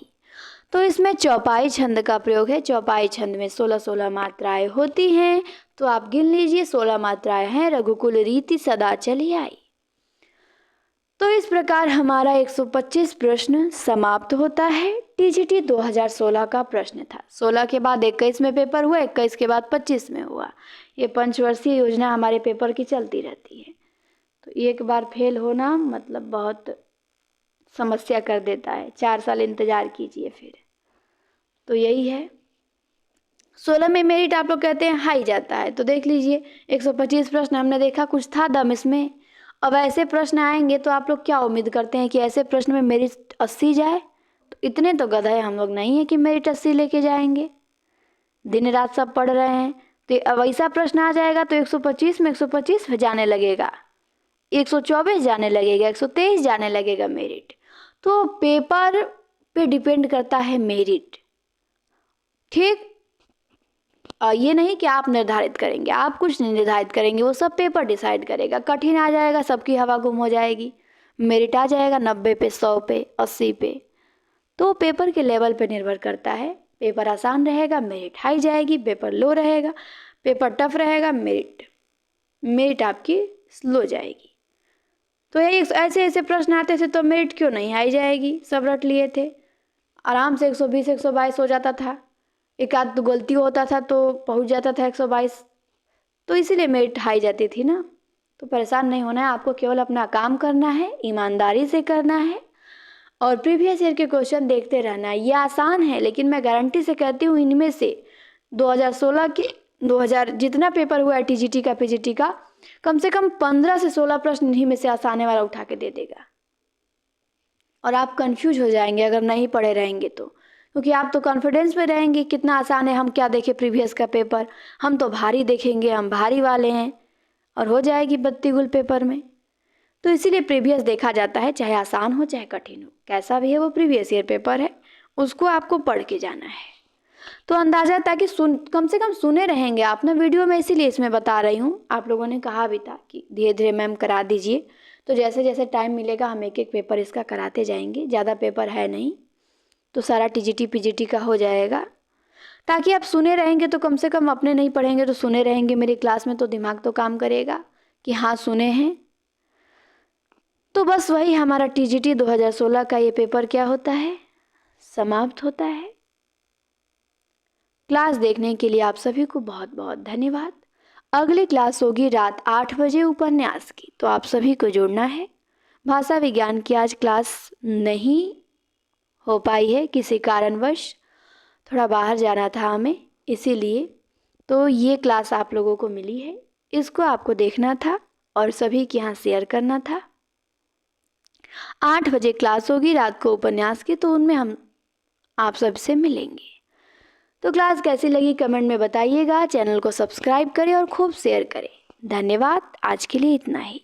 तो इसमें चौपाई छंद का प्रयोग है। चौपाई छंद में 16-16 मात्राएं होती हैं, तो आप गिन लीजिए 16 मात्राएं हैं। रघुकुल रीति सदा चली आई। तो इस प्रकार हमारा 125 प्रश्न समाप्त होता है। टीजीटी 2016 का प्रश्न था। 16 के बाद 21 में पेपर हुआ, 21 के बाद 25 में हुआ। ये पंचवर्षीय योजना हमारे पेपर की चलती रहती है। तो एक बार फेल होना मतलब बहुत समस्या कर देता है। 4 साल इंतजार कीजिए फिर। तो यही है। 16 में मेरिट आप लोग कहते हैं हाई जाता है, तो देख लीजिए 125 प्रश्न हमने देखा, कुछ था दम इसमें। अब ऐसे प्रश्न आएंगे तो आप लोग क्या उम्मीद करते हैं कि ऐसे प्रश्न में मेरिट 80 जाए? तो इतने तो गधे हम लोग नहीं है कि मेरिट 80 लेके जाएंगे। दिन रात सब पढ़ रहे हैं, तो अब ऐसा प्रश्न आ जाएगा तो 125 में 125 जाने लगेगा, 124 जाने लगेगा, 123 जाने लगेगा मेरिट। तो पेपर पे डिपेंड करता है मेरिट। ठीक, ये नहीं कि आप निर्धारित करेंगे, आप कुछ नहीं निर्धारित करेंगे, वो सब पेपर डिसाइड करेगा। कठिन आ जाएगा, सबकी हवा गुम हो जाएगी। मेरिट आ जाएगा 90 पे, 100 पे, 80 पे। तो पेपर के लेवल पे निर्भर करता है। पेपर आसान रहेगा, मेरिट हाई जाएगी। पेपर लो रहेगा, पेपर टफ रहेगा, मेरिट आपकी स्लो जाएगी। तो यही ऐसे ऐसे प्रश्न आते थे तो मेरिट क्यों नहीं हाई जाएगी? सब रट लिए थे, आराम से 120 122 हो जाता था। एक आध तो गलती होता था तो पहुंच जाता था 122। तो इसीलिए मेरिट हाई जाती थी ना। तो परेशान नहीं होना है, आपको केवल अपना काम करना है, ईमानदारी से करना है और प्रीवियस ईयर के क्वेश्चन देखते रहना है। ये आसान है, लेकिन मैं गारंटी से कहती हूँ इनमें से 2016 के 2000 जितना पेपर हुआ है टीजीटी का, पीजीटी का, कम से कम 15 से 16 प्रश्न इन्हीं में से आसाने वाला उठा के दे देगा। और आप कंफ्यूज हो जाएंगे अगर नहीं पढ़े रहेंगे तो, क्योंकि आप तो कॉन्फिडेंस में रहेंगे कितना आसान है, हम क्या देखें प्रीवियस का पेपर, हम तो भारी देखेंगे, हम भारी वाले हैं, और हो जाएगी बत्ती गुल पेपर में। तो इसीलिए प्रीवियस देखा जाता है, चाहे आसान हो चाहे कठिन हो, कैसा भी है वो प्रीवियस ईयर पेपर है, उसको आपको पढ़ के जाना है। तो अंदाज़ा, ताकि कम से कम सुने रहेंगे आप ना वीडियो में, इसीलिए इसमें बता रही हूँ। आप लोगों ने कहा भी था कि धीरे धीरे मैम करा दीजिए, तो जैसे जैसे टाइम मिलेगा हम एक एक पेपर इसका कराते जाएंगे। ज़्यादा पेपर है नहीं, तो सारा टीजीटी पीजीटी का हो जाएगा। ताकि आप सुने रहेंगे तो कम से कम, अपने नहीं पढ़ेंगे तो सुने रहेंगे मेरी क्लास में, तो दिमाग तो काम करेगा कि हाँ सुने हैं। तो बस वही हमारा टीजीटी 2016 का ये पेपर क्या होता है, समाप्त होता है। क्लास देखने के लिए आप सभी को बहुत बहुत धन्यवाद। अगली क्लास होगी रात 8 बजे उपन्यास की, तो आप सभी को जुड़ना है। भाषा विज्ञान की आज क्लास नहीं हो पाई है, किसी कारणवश थोड़ा बाहर जाना था हमें, इसीलिए। तो ये क्लास आप लोगों को मिली है, इसको आपको देखना था और सभी के यहाँ शेयर करना था। 8 बजे क्लास होगी रात को उपन्यास की, तो उनमें हम आप सबसे मिलेंगे। तो क्लास कैसी लगी कमेंट में बताइएगा। चैनल को सब्सक्राइब करें और खूब शेयर करें। धन्यवाद, आज के लिए इतना ही।